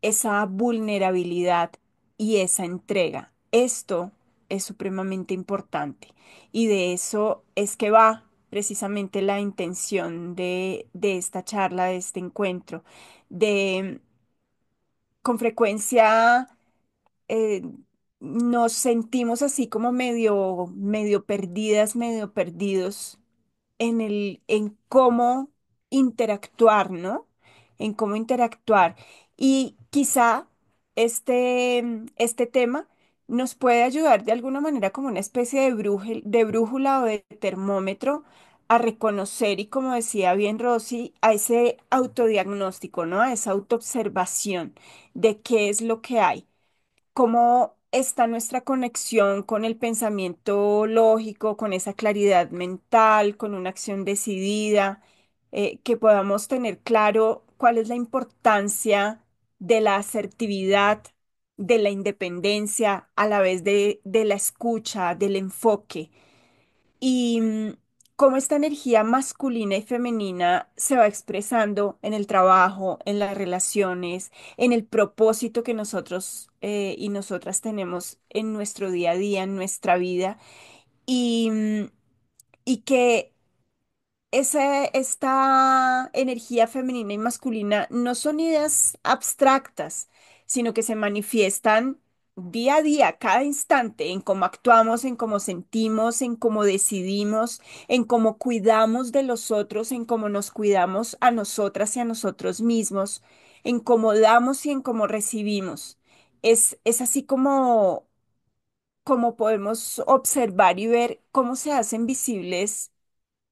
esa vulnerabilidad y esa entrega. Esto es supremamente importante y de eso es que va precisamente la intención de esta charla, de este encuentro, de con frecuencia eh, nos sentimos así como medio perdidas, medio perdidos en cómo interactuar, ¿no? En cómo interactuar. Y quizá este tema nos puede ayudar de alguna manera como una especie de brújula o de termómetro a reconocer y, como decía bien Rosy, a ese autodiagnóstico, ¿no? A esa autoobservación de qué es lo que hay, cómo está nuestra conexión con el pensamiento lógico, con esa claridad mental, con una acción decidida, que podamos tener claro cuál es la importancia de la asertividad, de la independencia, a la vez de la escucha, del enfoque y cómo esta energía masculina y femenina se va expresando en el trabajo, en las relaciones, en el propósito que nosotros y nosotras tenemos en nuestro día a día, en nuestra vida, y que esta energía femenina y masculina no son ideas abstractas, sino que se manifiestan día a día, cada instante, en cómo actuamos, en cómo sentimos, en cómo decidimos, en cómo cuidamos de los otros, en cómo nos cuidamos a nosotras y a nosotros mismos, en cómo damos y en cómo recibimos. Es así como podemos observar y ver cómo se hacen visibles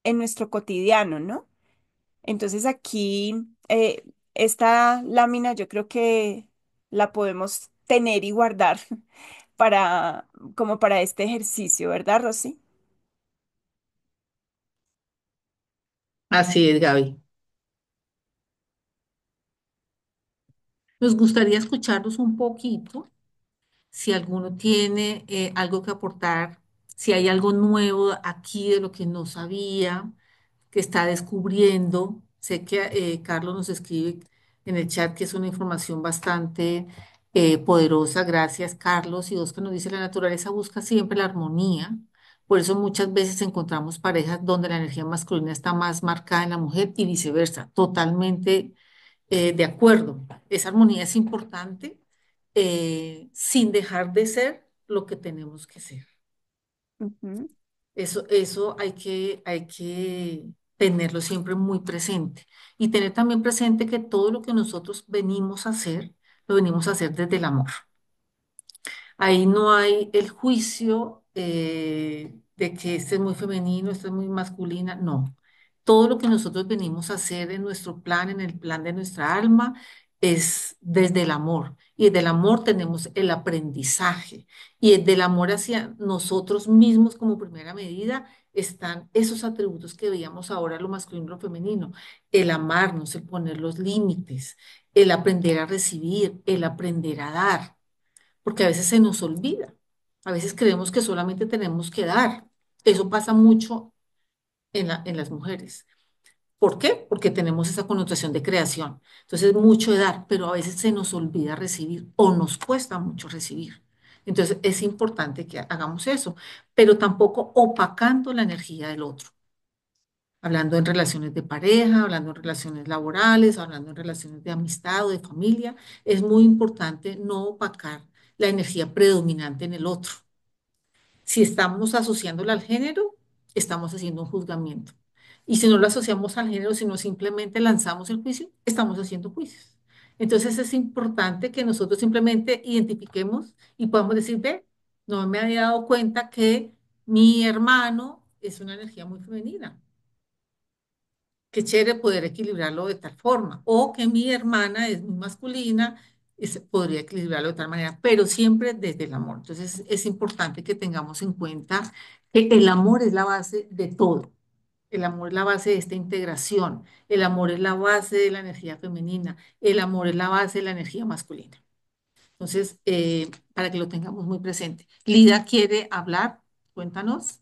en nuestro cotidiano, ¿no? Entonces aquí esta lámina yo creo que la podemos tener y guardar para como para este ejercicio, ¿verdad, Rosy? Así es, Gaby. Nos gustaría escucharlos un poquito. Si alguno tiene algo que aportar, si hay algo nuevo aquí de lo que no sabía, que está descubriendo. Sé que Carlos nos escribe en el chat que es una información bastante poderosa. Gracias, Carlos. Y Oscar nos dice, la naturaleza busca siempre la armonía. Por eso muchas veces encontramos parejas donde la energía masculina está más marcada en la mujer y viceversa. Totalmente de acuerdo. Esa armonía es importante sin dejar de ser lo que tenemos que ser. Ujú, Eso hay que tenerlo siempre muy presente y tener también presente que todo lo que nosotros venimos a hacer, lo venimos a hacer desde el amor. Ahí no hay el juicio de que este es muy femenino, este es muy masculina, no. Todo lo que nosotros venimos a hacer en nuestro plan, en el plan de nuestra alma, es desde el amor. Y desde el amor tenemos el aprendizaje. Y desde el amor hacia nosotros mismos como primera medida están esos atributos que veíamos ahora, lo masculino y lo femenino. El amarnos, el poner los límites, el aprender a recibir, el aprender a dar porque a veces se nos olvida. A veces creemos que solamente tenemos que dar. Eso pasa mucho en las mujeres. ¿Por qué? Porque tenemos esa connotación de creación. Entonces, mucho de dar, pero a veces se nos olvida recibir o nos cuesta mucho recibir. Entonces, es importante que hagamos eso, pero tampoco opacando la energía del otro. Hablando en relaciones de pareja, hablando en relaciones laborales, hablando en relaciones de amistad o de familia, es muy importante no opacar la energía predominante en el otro. Si estamos asociándola al género, estamos haciendo un juzgamiento. Y si no lo asociamos al género, sino simplemente lanzamos el juicio, estamos haciendo juicios. Entonces es importante que nosotros simplemente identifiquemos y podamos decir, ve, no me había dado cuenta que mi hermano es una energía muy femenina. Qué chévere poder equilibrarlo de tal forma. O que mi hermana es muy masculina, podría equilibrarlo de tal manera, pero siempre desde el amor. Entonces es importante que tengamos en cuenta que el amor es la base de todo. El amor es la base de esta integración. El amor es la base de la energía femenina. El amor es la base de la energía masculina. Entonces, para que lo tengamos muy presente. Lida quiere hablar. Cuéntanos.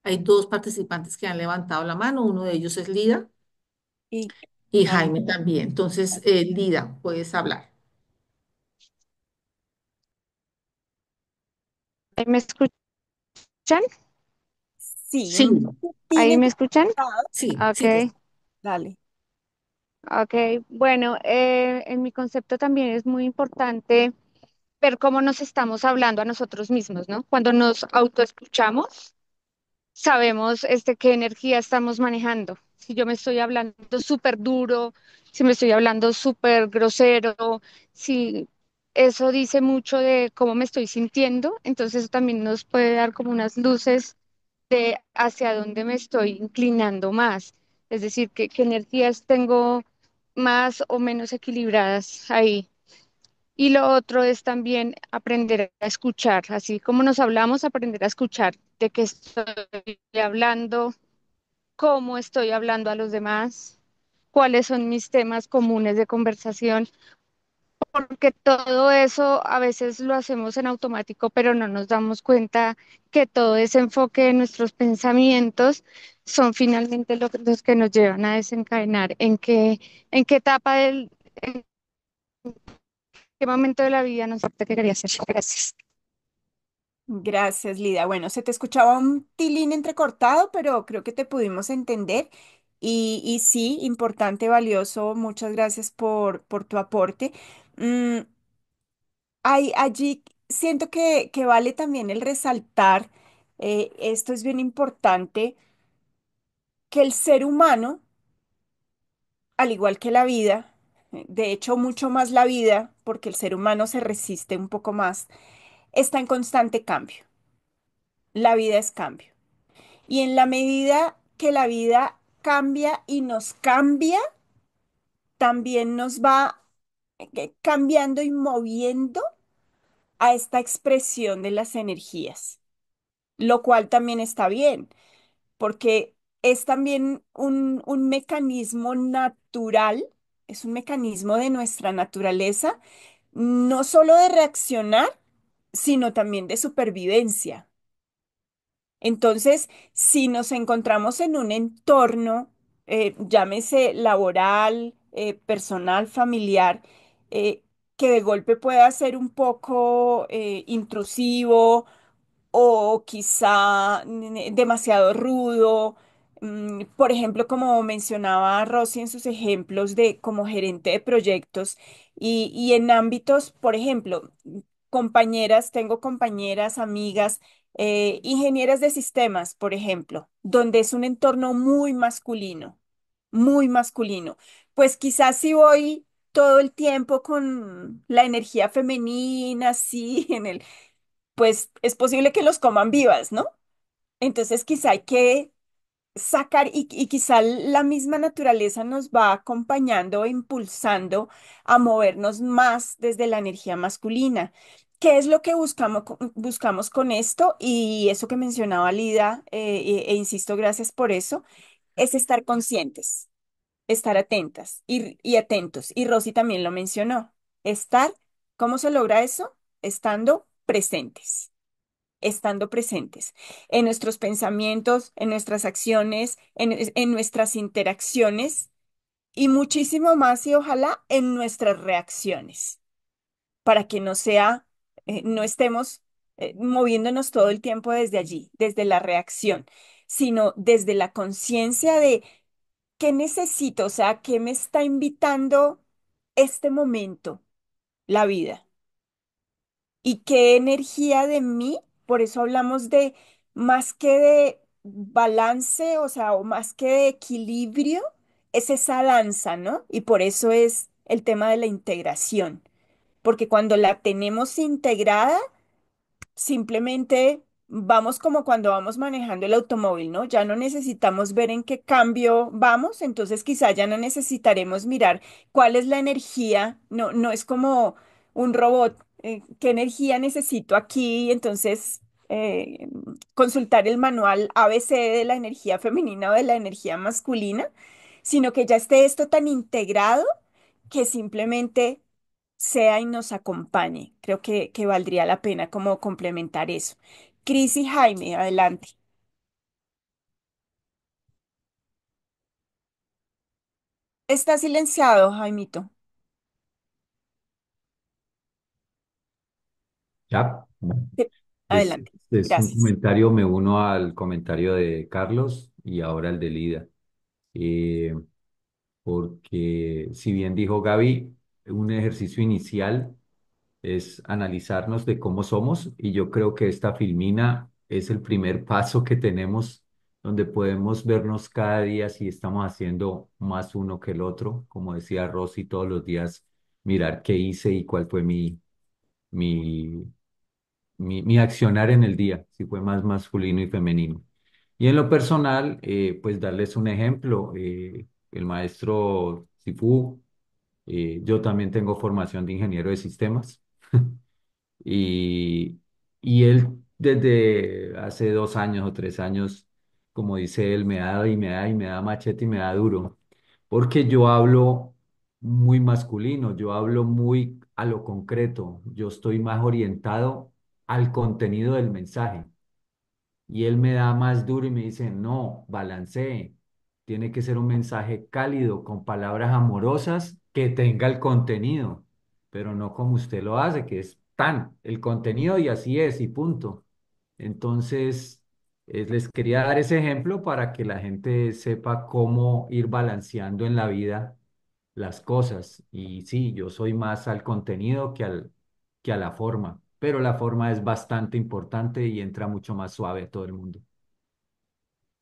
Hay dos participantes que han levantado la mano. Uno de ellos es Lida. Y Y Jaime. Jaime también. Entonces, Lida, puedes hablar. ¿Ahí me escuchan? Sí, Sí, un poquitín ¿Ahí me escuchan? entrecortado. sí, sí, Ok, Dale. ok. Bueno, en mi concepto también es muy importante ver cómo nos estamos hablando a nosotros mismos, ¿no? Cuando nos autoescuchamos, sabemos qué energía estamos manejando. Si yo me estoy hablando súper duro, si me estoy hablando súper grosero, si eso dice mucho de cómo me estoy sintiendo, entonces eso también nos puede dar como unas luces de hacia dónde me estoy inclinando más, es decir, qué energías tengo más o menos equilibradas ahí. Y lo otro es también aprender a escuchar, así como nos hablamos, aprender a escuchar de qué estoy hablando, cómo estoy hablando a los demás, cuáles son mis temas comunes de conversación, porque todo eso a veces lo hacemos en automático, pero no nos damos cuenta que todo ese enfoque de nuestros pensamientos son finalmente los que nos llevan a desencadenar en qué etapa en qué momento de la vida nos que quería hacer. Gracias. Gracias, Lida. Bueno, se te escuchaba un tilín entrecortado, pero creo que te pudimos entender. Y sí, importante, valioso. Muchas gracias por tu aporte. Mm, allí siento que vale también el resaltar, esto es bien importante, que el ser humano, al igual que la vida, de hecho mucho más la vida, porque el ser humano se resiste un poco más, está en constante cambio. La vida es cambio. Y en la medida que la vida cambia y nos cambia, también nos va cambiando y moviendo a esta expresión de las energías, lo cual también está bien, porque es también un mecanismo natural, es un mecanismo de nuestra naturaleza, no solo de reaccionar, sino también de supervivencia. Entonces, si nos encontramos en un entorno, llámese laboral, personal, familiar, que de golpe pueda ser un poco intrusivo o quizá demasiado rudo. Por ejemplo, como mencionaba Rosy en sus ejemplos de como gerente de proyectos y en ámbitos, por ejemplo, compañeras, tengo compañeras, amigas, ingenieras de sistemas, por ejemplo, donde es un entorno muy masculino. Pues quizás si voy todo el tiempo con la energía femenina, así, pues es posible que los coman vivas, ¿no? Entonces quizá hay que sacar y quizá la misma naturaleza nos va acompañando e impulsando a movernos más desde la energía masculina. ¿Qué es lo que buscamos con esto? Y eso que mencionaba Lida, e insisto, gracias por eso, es estar conscientes, estar atentas y atentos. Y Rosy también lo mencionó. ¿Cómo se logra eso? Estando presentes en nuestros pensamientos, en nuestras acciones, en nuestras interacciones y muchísimo más y ojalá en nuestras reacciones, para que no estemos moviéndonos todo el tiempo desde allí, desde la reacción, sino desde la conciencia de qué necesito, o sea, qué me está invitando este momento, la vida. Y qué energía de mí, por eso hablamos de más que de balance, o sea, o más que de equilibrio, es esa danza, ¿no? Y por eso es el tema de la integración, porque cuando la tenemos integrada, simplemente vamos como cuando vamos manejando el automóvil, ¿no? Ya no necesitamos ver en qué cambio vamos, entonces quizá ya no necesitaremos mirar cuál es la energía, no, no es como un robot, qué energía necesito aquí, entonces consultar el manual ABC de la energía femenina o de la energía masculina, sino que ya esté esto tan integrado que simplemente sea y nos acompañe. Creo que valdría la pena como complementar eso. Cris y Jaime, adelante. Está silenciado, Jaimito. Ya. Sí, Es, adelante. es un Gracias. comentario, me uno al comentario de Carlos y ahora el de Lida. Eh, Porque si bien dijo Gaby, un ejercicio inicial es analizarnos de cómo somos y yo creo que esta filmina es el primer paso que tenemos donde podemos vernos cada día si estamos haciendo más uno que el otro, como decía Rosy, todos los días mirar qué hice y cuál fue mi, mi accionar en el día, si fue más masculino y femenino. Y en lo personal, pues darles un ejemplo, el maestro Sifu, yo también tengo formación de ingeniero de sistemas y, y él desde hace 2 años o 3 años, como dice él, me da y me da y me da machete y me da duro, porque yo hablo muy masculino, yo hablo muy a lo concreto, yo estoy más orientado al contenido del mensaje. Y él me da más duro y me dice, no, balancee. Tiene que ser un mensaje cálido, con palabras amorosas, que tenga el contenido, pero no como usted lo hace, que es tan el contenido y así es y punto. Entonces, les quería dar ese ejemplo para que la gente sepa cómo ir balanceando en la vida las cosas. Y sí, yo soy más al contenido que a la forma, pero la forma es bastante importante y entra mucho más suave a todo el mundo.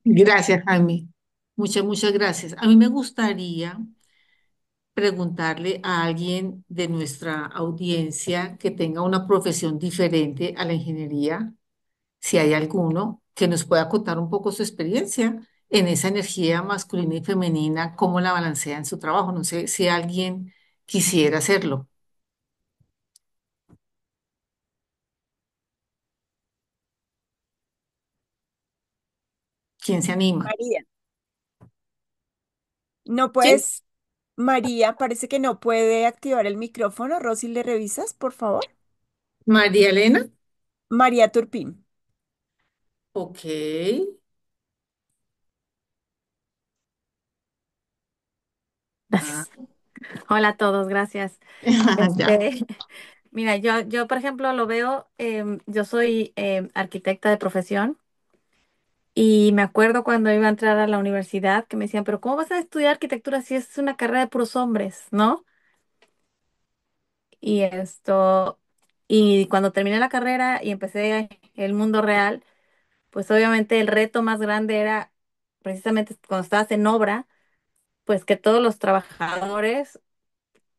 Gracias, Jaime. Muchas gracias. A mí me gustaría preguntarle a alguien de nuestra audiencia que tenga una profesión diferente a la ingeniería, si hay alguno, que nos pueda contar un poco su experiencia en esa energía masculina y femenina, cómo la balancea en su trabajo. No sé si alguien quisiera hacerlo. ¿Quién se anima? María, no ¿Sí? puedes, María, parece que no puede activar el micrófono. Rosy, ¿le revisas, por favor? María Elena. María Turpín. Ok. Ah, Gracias. Hola a todos, gracias. ya. Mira, yo por ejemplo lo veo, yo soy arquitecta de profesión y me acuerdo cuando iba a entrar a la universidad que me decían, pero ¿cómo vas a estudiar arquitectura si es una carrera de puros hombres, ¿no? Y y cuando terminé la carrera y empecé el mundo real, pues obviamente el reto más grande era precisamente cuando estabas en obra, pues que todos los trabajadores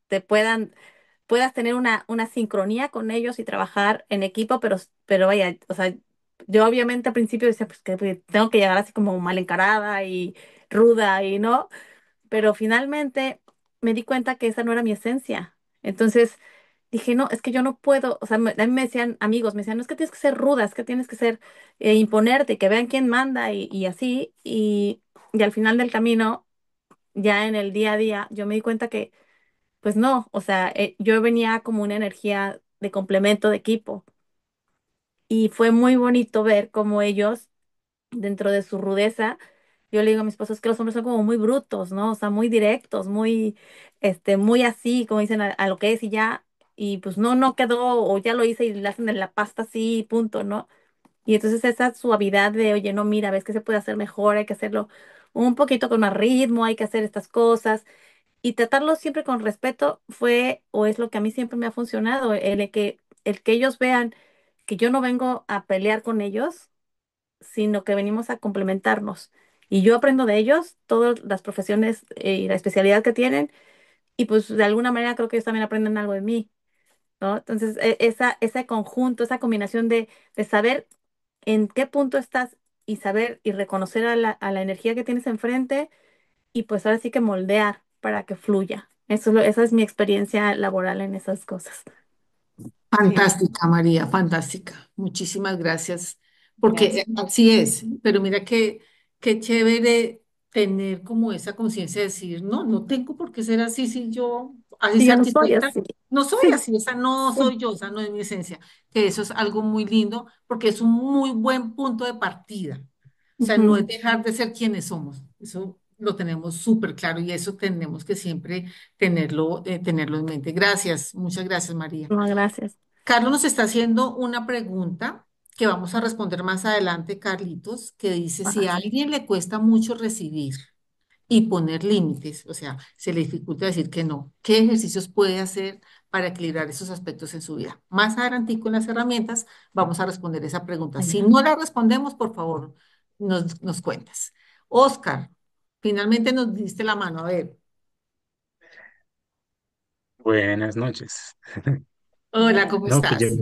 te puedas tener una sincronía con ellos y trabajar en equipo, pero vaya, o sea, yo obviamente al principio decía, pues, tengo que llegar así como mal encarada y ruda y no, pero finalmente me di cuenta que esa no era mi esencia. Entonces dije, no, es que yo no puedo, o sea, a mí me decían amigos, me decían, no es que tienes que ser ruda, es que tienes que ser, imponerte, que vean quién manda y así, y al final del camino, ya en el día a día, yo me di cuenta que pues no, o sea, yo venía como una energía de complemento de equipo y fue muy bonito ver cómo ellos, dentro de su rudeza, yo le digo a mi esposo, es que los hombres son como muy brutos, ¿no? O sea, muy directos, muy, muy así, como dicen, a lo que es y ya, y pues no quedó, o ya lo hice y le hacen en la pasta así, y punto, ¿no? Y entonces esa suavidad de, oye, no, mira, ves que se puede hacer mejor, hay que hacerlo un poquito con más ritmo, hay que hacer estas cosas y tratarlos siempre con respeto fue o es lo que a mí siempre me ha funcionado, el que ellos vean que yo no vengo a pelear con ellos, sino que venimos a complementarnos. y yo aprendo de ellos, todas las profesiones y la especialidad que tienen, y pues de alguna manera creo que ellos también aprenden algo de mí, ¿no? Entonces, ese conjunto, esa combinación de saber en qué punto estás y saber y reconocer a la energía que tienes enfrente y pues ahora sí que moldear para que fluya. Esa es mi experiencia laboral en esas cosas. Qué Fantástica, María, fantástica. Muchísimas gracias, porque gracias. así es, pero mira qué chévere tener como esa conciencia de decir, no, no tengo por qué ser así si yo, así Y sea yo no soy arquitecta, así. no soy Sí. así, esa no Sí. soy yo, esa no es mi esencia, que eso es algo muy lindo, porque es un muy buen punto de partida. O sea, no Ujú. es dejar de ser quienes somos, eso lo tenemos súper claro y eso tenemos que siempre tenerlo en mente. Gracias, muchas gracias, María. No, gracias. Carlos nos está haciendo una pregunta que vamos a responder más adelante, Carlitos, que dice, si Ajá. a alguien le cuesta mucho recibir y poner límites, o sea, se le dificulta decir que no, ¿qué ejercicios puede hacer para equilibrar esos aspectos en su vida? Más adelante con las herramientas vamos a responder esa pregunta. Si Venga. no la respondemos, por favor, nos cuentas. Oscar, finalmente nos diste la mano. A ver, Buenas noches. hola, Bueno, ¿cómo No, pues yo estás?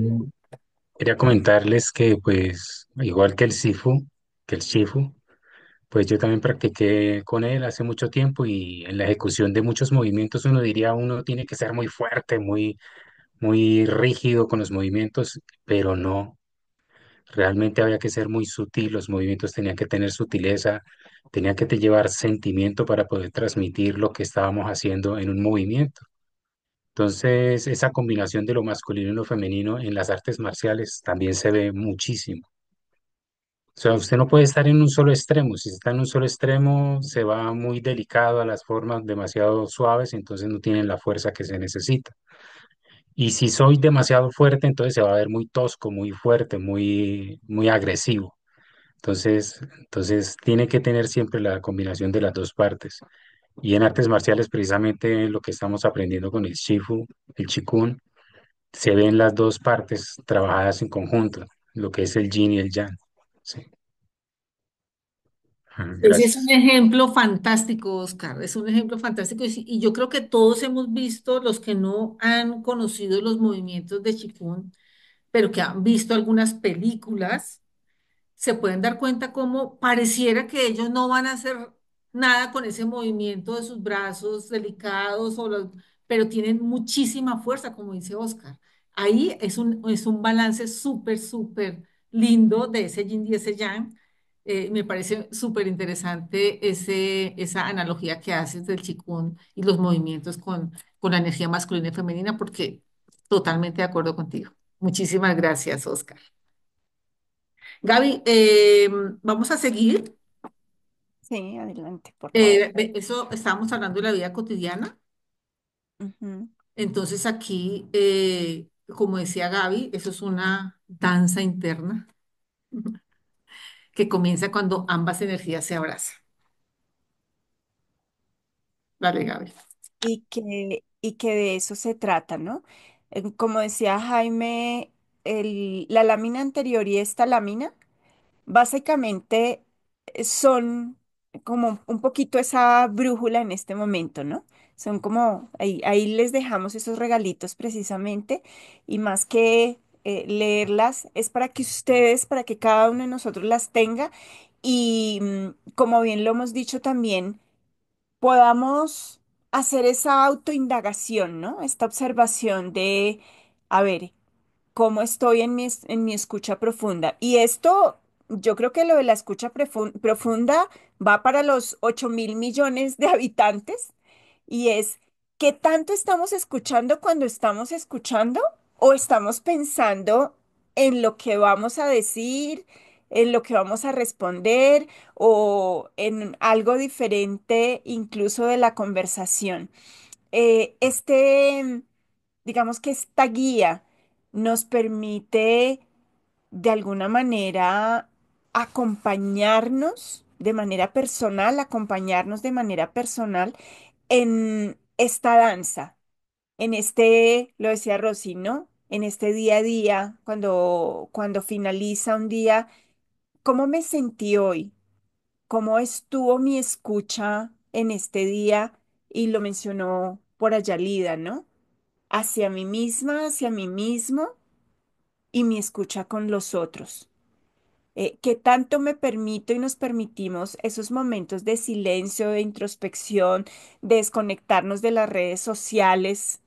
quería comentarles que pues igual que el Sifu, que el Shifu, pues yo también practiqué con él hace mucho tiempo y en la ejecución de muchos movimientos uno diría uno tiene que ser muy fuerte, muy rígido con los movimientos, pero no, realmente había que ser muy sutil, los movimientos tenían que tener sutileza, tenía que te llevar sentimiento para poder transmitir lo que estábamos haciendo en un movimiento. Entonces, esa combinación de lo masculino y lo femenino en las artes marciales también se ve muchísimo. O sea, usted no puede estar en un solo extremo. Si está en un solo extremo, se va muy delicado a las formas demasiado suaves, entonces no tienen la fuerza que se necesita. Y si soy demasiado fuerte, entonces se va a ver muy tosco, muy fuerte, muy agresivo. Entonces tiene que tener siempre la combinación de las dos partes. Y en artes marciales, precisamente lo que estamos aprendiendo con el Shifu, el Chikun, se ven las dos partes trabajadas en conjunto, lo que es el yin y el yang. Sí. Ese es un Gracias. ejemplo fantástico, Oscar, es un ejemplo fantástico y yo creo que todos hemos visto, los que no han conocido los movimientos de Chikun, pero que han visto algunas películas, se pueden dar cuenta cómo pareciera que ellos no van a hacer nada con ese movimiento de sus brazos delicados, pero tienen muchísima fuerza, como dice Oscar. Ahí es un balance súper, súper lindo de ese yin y ese yang. Me parece súper interesante esa analogía que haces del qigong y los movimientos con la energía masculina y femenina, porque totalmente de acuerdo contigo. Muchísimas gracias, Oscar. Gaby, vamos a seguir. Sí, adelante, por favor. Eso estábamos hablando de la vida cotidiana. Ujú. Entonces aquí, como decía Gaby, eso es una danza interna que comienza cuando ambas energías se abrazan. Dale, Gaby. Y que de eso se trata, ¿no? Como decía Jaime, la lámina anterior y esta lámina básicamente son como un poquito esa brújula en este momento, ¿no? Son como, ahí les dejamos esos regalitos precisamente y más que leerlas, es para que ustedes, para que cada uno de nosotros las tenga y como bien lo hemos dicho también, podamos hacer esa autoindagación, ¿no? Esta observación de, a ver, cómo estoy en mi escucha profunda. Y esto, yo creo que lo de la escucha profunda va para los 8.000 millones de habitantes y es, ¿qué tanto estamos escuchando cuando estamos escuchando o estamos pensando en lo que vamos a decir, en lo que vamos a responder o en algo diferente incluso de la conversación? Digamos que esta guía nos permite de alguna manera acompañarnos de manera personal, acompañarnos de manera personal en esta danza, en este, lo decía Rosy, ¿no? En este día a día, cuando finaliza un día, ¿cómo me sentí hoy? cómo estuvo mi escucha en este día, y lo mencionó por allá Lida, ¿no? Hacia mí misma, hacia mí mismo y mi escucha con los otros. ¿Qué tanto me permito y nos permitimos esos momentos de silencio, de introspección, de desconectarnos de las redes sociales,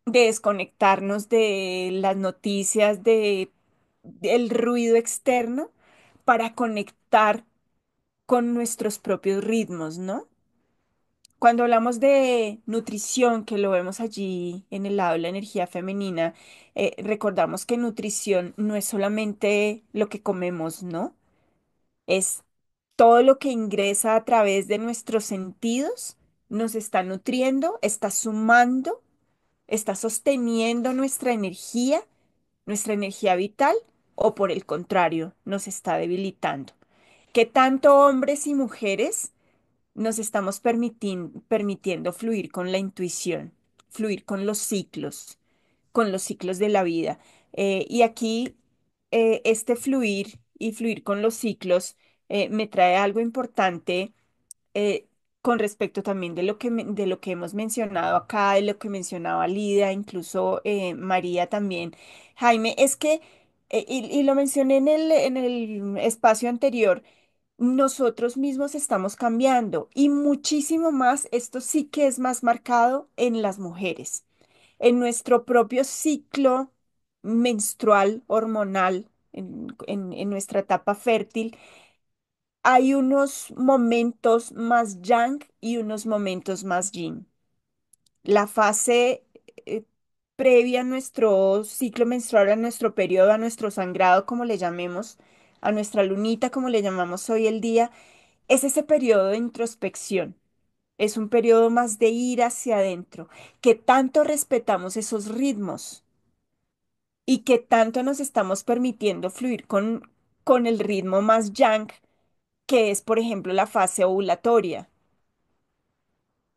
de desconectarnos de las noticias, del ruido externo, para conectar con nuestros propios ritmos, ¿no? Cuando hablamos de nutrición, que lo vemos allí en el lado de la energía femenina, recordamos que nutrición no es solamente lo que comemos, ¿no? Es todo lo que ingresa a través de nuestros sentidos, nos está nutriendo, está sumando, está sosteniendo nuestra energía vital, o por el contrario, nos está debilitando. ¿Qué tanto hombres y mujeres nos estamos permitiendo fluir con la intuición, fluir con los ciclos de la vida? Y aquí, este fluir y fluir con los ciclos me trae algo importante, eh, con respecto también de lo que hemos mencionado acá, de lo que mencionaba Lida, incluso María también. Jaime, es que, y lo mencioné en el espacio anterior, nosotros mismos estamos cambiando, y muchísimo más, esto sí que es más marcado en las mujeres. En nuestro propio ciclo menstrual, hormonal, en nuestra etapa fértil, hay unos momentos más yang y unos momentos más yin. La fase eh, previa a nuestro ciclo menstrual, a nuestro periodo, a nuestro sangrado, como le llamemos, a nuestra lunita, como le llamamos hoy el día, es ese periodo de introspección. Es un periodo más de ir hacia adentro, que tanto respetamos esos ritmos y que tanto nos estamos permitiendo fluir con el ritmo más yang, que es, por ejemplo, la fase ovulatoria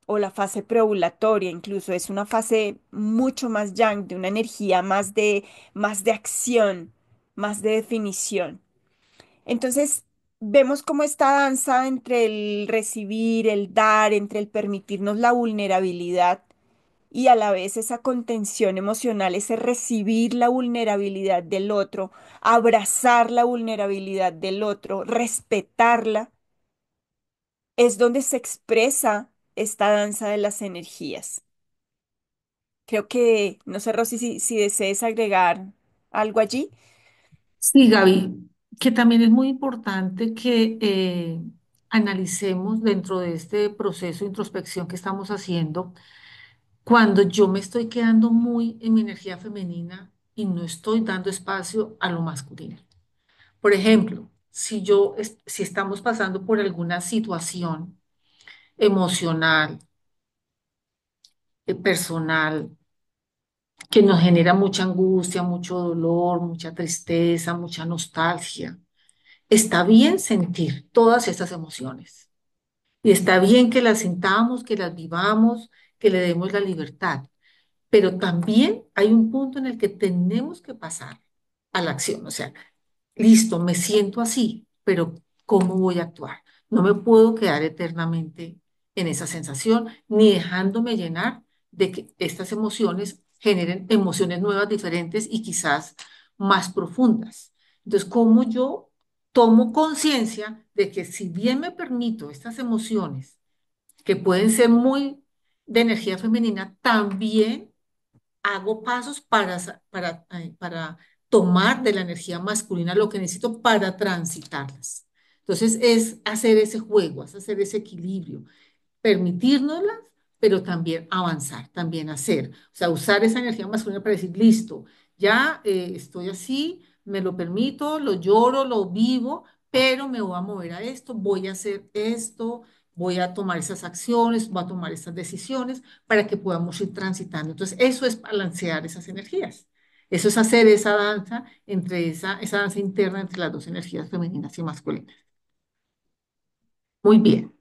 o la fase preovulatoria. Incluso es una fase mucho más yang, de una energía más de acción, más de definición. Entonces, vemos cómo esta danza entre el recibir, el dar, entre el permitirnos la vulnerabilidad y a la vez esa contención emocional, ese recibir la vulnerabilidad del otro, abrazar la vulnerabilidad del otro, respetarla, es donde se expresa esta danza de las energías. Creo que, no sé, Rosy, si desees agregar algo allí. Sí, Gaby, que también es muy importante que analicemos dentro de este proceso de introspección que estamos haciendo, cuando yo me estoy quedando muy en mi energía femenina y no estoy dando espacio a lo masculino. Por ejemplo, si estamos pasando por alguna situación emocional, personal, que nos genera mucha angustia, mucho dolor, mucha tristeza, mucha nostalgia, está bien sentir todas estas emociones y está bien que las sintamos, que las vivamos, que le demos la libertad, pero también hay un punto en el que tenemos que pasar a la acción. O sea, listo, me siento así, pero ¿cómo voy a actuar? No me puedo quedar eternamente en esa sensación, ni dejándome llenar de que estas emociones generen emociones nuevas, diferentes y quizás más profundas. Entonces, ¿cómo yo tomo conciencia de que si bien me permito estas emociones, que pueden ser muy de energía femenina, también hago pasos para tomar de la energía masculina lo que necesito para transitarlas? Entonces es hacer ese juego, es hacer ese equilibrio, permitírnoslas, pero también avanzar, también hacer. O sea, usar esa energía masculina para decir, listo, ya estoy así, me lo permito, lo lloro, lo vivo, pero me voy a mover a esto, voy a hacer esto, voy a tomar esas acciones, voy a tomar esas decisiones para que podamos ir transitando. Entonces, eso es balancear esas energías. Eso es hacer esa danza entre esa danza interna entre las dos energías femeninas y masculinas. Muy bien. Mm,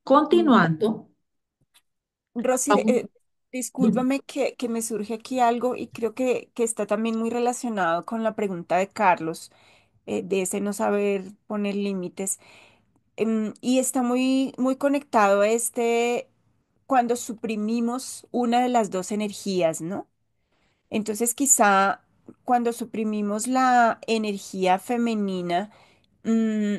Continuando, Rosy, vamos. discúlpame que me surge aquí algo, y creo que está también muy relacionado con la pregunta de Carlos. de ese no saber poner límites. Y está muy, muy conectado a cuando suprimimos una de las dos energías, ¿no? Entonces quizá cuando suprimimos la energía femenina, mm,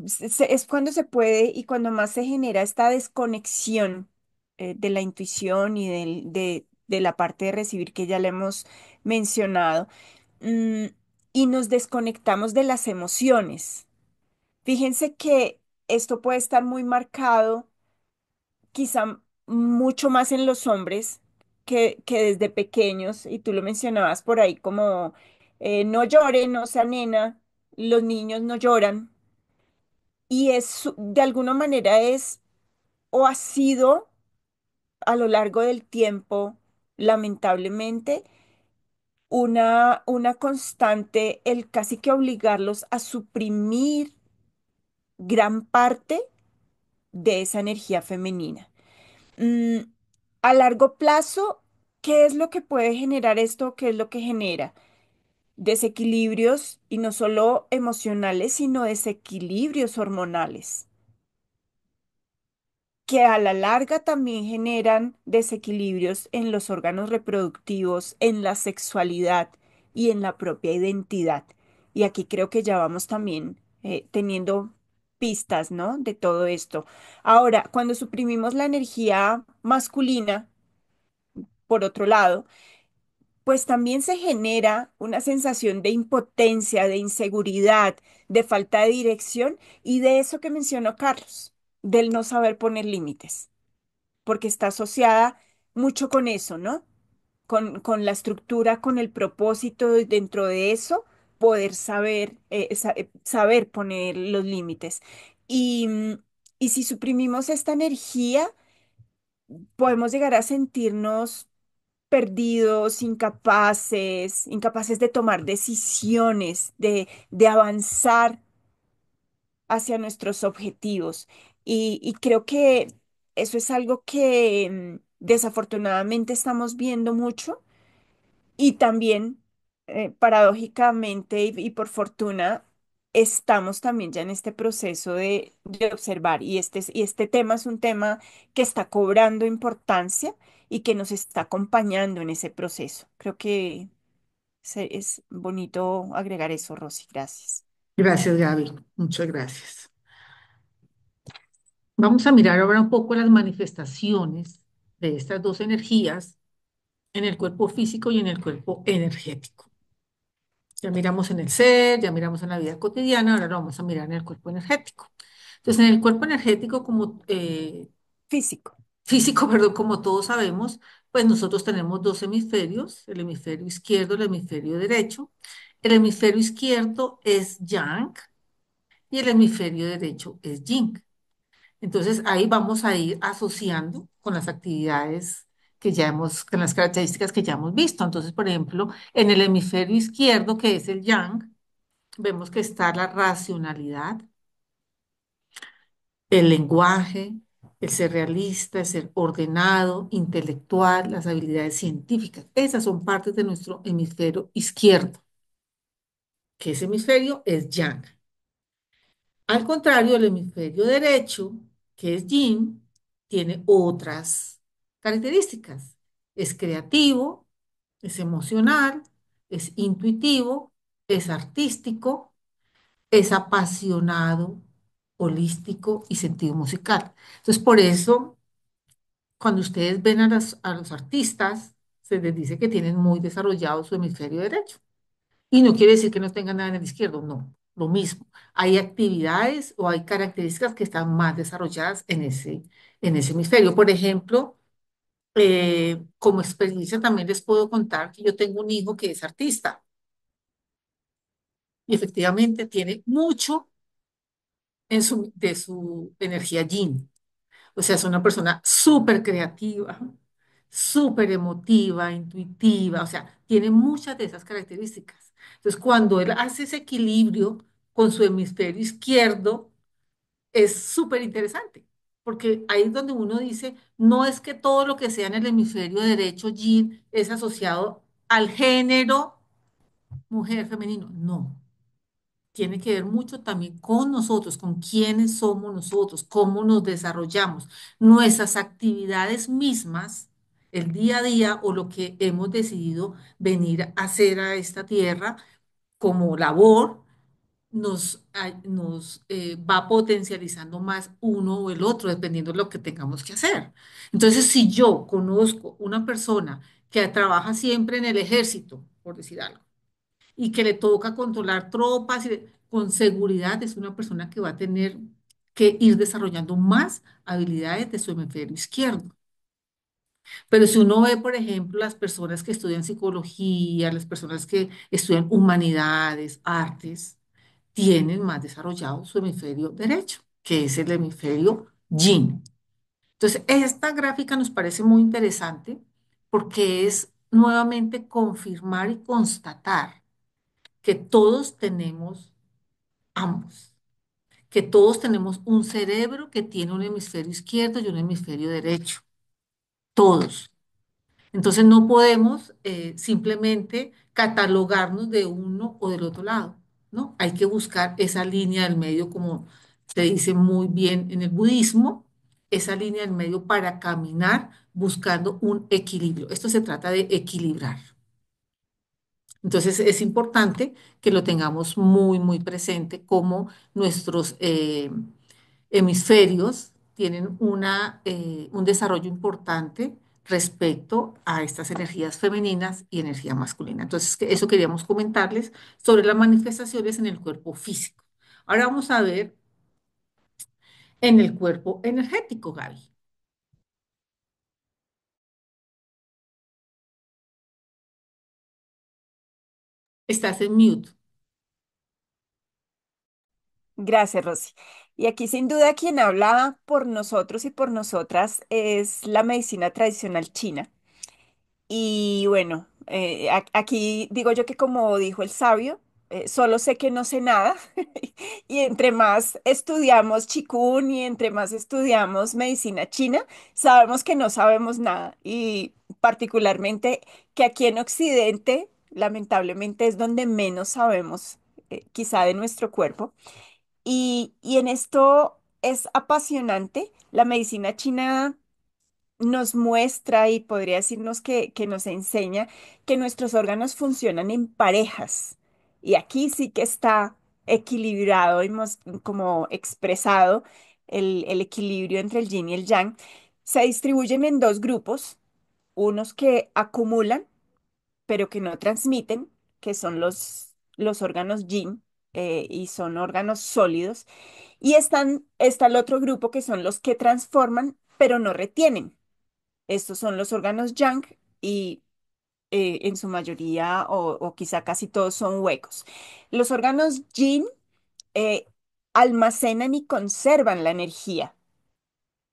es cuando se puede y cuando más se genera esta desconexión de la intuición y de la parte de recibir que ya le hemos mencionado, mm, y nos desconectamos de las emociones. Fíjense que esto puede estar muy marcado, quizá mucho más en los hombres que desde pequeños, y tú lo mencionabas por ahí como no llore, no sea nena, los niños no lloran. Y de alguna manera o ha sido a lo largo del tiempo, lamentablemente, una constante el casi que obligarlos a suprimir gran parte de esa energía femenina. Mm, a largo plazo, ¿qué es lo que puede generar esto? ¿Qué es lo que genera? Desequilibrios y no solo emocionales, sino desequilibrios hormonales, que a la larga también generan desequilibrios en los órganos reproductivos, en la sexualidad y en la propia identidad. Y aquí creo que ya vamos también teniendo pistas, ¿no? De todo esto. Ahora, cuando suprimimos la energía masculina, por otro lado, pues también se genera una sensación de impotencia, de inseguridad, de falta de dirección y de eso que mencionó Carlos, del no saber poner límites, porque está asociada mucho con eso, ¿no? Con la estructura, con el propósito y dentro de eso, poder saber poner los límites. Y si suprimimos esta energía, podemos llegar a sentirnos perdidos, incapaces de tomar decisiones, de avanzar hacia nuestros objetivos. Y creo que eso es algo que desafortunadamente estamos viendo mucho y también, paradójicamente y por fortuna, estamos también ya en este proceso de observar. Y este tema es un tema que está cobrando importancia y que nos está acompañando en ese proceso. Creo que es bonito agregar eso, Rosy. Gracias. Gracias, Gaby. Muchas gracias. Vamos a mirar ahora un poco las manifestaciones de estas dos energías en el cuerpo físico y en el cuerpo energético. Ya miramos en el ser, ya miramos en la vida cotidiana, ahora lo vamos a mirar en el cuerpo energético. Entonces, en el cuerpo energético, como Físico. físico, perdón, como todos sabemos, pues nosotros tenemos dos hemisferios, el hemisferio izquierdo y el hemisferio derecho. El hemisferio izquierdo es yang y el hemisferio derecho es yin. Entonces ahí vamos a ir asociando con las actividades con las características que ya hemos visto. Entonces, por ejemplo, en el hemisferio izquierdo, que es el yang, vemos que está la racionalidad, el lenguaje, el ser realista, el ser ordenado, intelectual, las habilidades científicas. Esas son partes de nuestro hemisferio izquierdo, que ese hemisferio es yang. Al contrario, el hemisferio derecho, que es yin, tiene otras características. Es creativo, es emocional, es intuitivo, es artístico, es apasionado, holístico y sentido musical. Entonces, por eso, cuando ustedes ven a los artistas, se les dice que tienen muy desarrollado su hemisferio derecho. Y no quiere decir que no tengan nada en el izquierdo, no, lo mismo. Hay actividades o hay características que están más desarrolladas en ese hemisferio. Por ejemplo, como experiencia también les puedo contar que yo tengo un hijo que es artista y efectivamente tiene mucho de su energía yin. O sea, es una persona súper creativa, súper emotiva, intuitiva, o sea, tiene muchas de esas características. Entonces, cuando él hace ese equilibrio con su hemisferio izquierdo, es súper interesante, porque ahí es donde uno dice, no es que todo lo que sea en el hemisferio derecho, yin, es asociado al género mujer femenino, no. tiene que ver mucho también con nosotros, con quiénes somos nosotros, cómo nos desarrollamos, nuestras actividades mismas, el día a día o lo que hemos decidido venir a hacer a esta tierra como labor, nos va potencializando más uno o el otro, dependiendo de lo que tengamos que hacer. Entonces, si yo conozco una persona que trabaja siempre en el ejército, por decir algo, y que le toca controlar tropas, con seguridad es una persona que va a tener que ir desarrollando más habilidades de su hemisferio izquierdo. Pero si uno ve, por ejemplo, las personas que estudian psicología, las personas que estudian humanidades, artes, tienen más desarrollado su hemisferio derecho, que es el hemisferio yin. Entonces, esta gráfica nos parece muy interesante porque es nuevamente confirmar y constatar que todos tenemos ambos, que todos tenemos un cerebro que tiene un hemisferio izquierdo y un hemisferio derecho, todos. Entonces no podemos simplemente catalogarnos de uno o del otro lado, ¿no? Hay que buscar esa línea del medio, como se dice muy bien en el budismo, esa línea del medio para caminar buscando un equilibrio. Esto se trata de equilibrar. Entonces es importante que lo tengamos muy, muy presente como nuestros hemisferios tienen un desarrollo importante respecto a estas energías femeninas y energía masculina. Entonces, eso queríamos comentarles sobre las manifestaciones en el cuerpo físico. Ahora vamos a ver en el cuerpo energético, Gaby. Estás en mute. Gracias, Rosy. Y aquí sin duda quien habla por nosotros y por nosotras es la medicina tradicional china. Y bueno, aquí digo yo que como dijo el sabio, solo sé que no sé nada. Y entre más estudiamos Qigong y entre más estudiamos medicina china, sabemos que no sabemos nada. Y particularmente que aquí en Occidente, lamentablemente, es donde menos sabemos, quizá de nuestro cuerpo. Y en esto es apasionante. La medicina china nos muestra y podría decirnos que nos enseña que nuestros órganos funcionan en parejas. Y aquí sí que está equilibrado, hemos como expresado el equilibrio entre el yin y el yang. Se distribuyen en dos grupos, unos que acumulan, pero que no transmiten, que son los órganos yin, y son órganos sólidos. Y está el otro grupo que son los que transforman, pero no retienen. Estos son los órganos yang y en su mayoría o quizá casi todos son huecos. Los órganos yin eh, almacenan y conservan la energía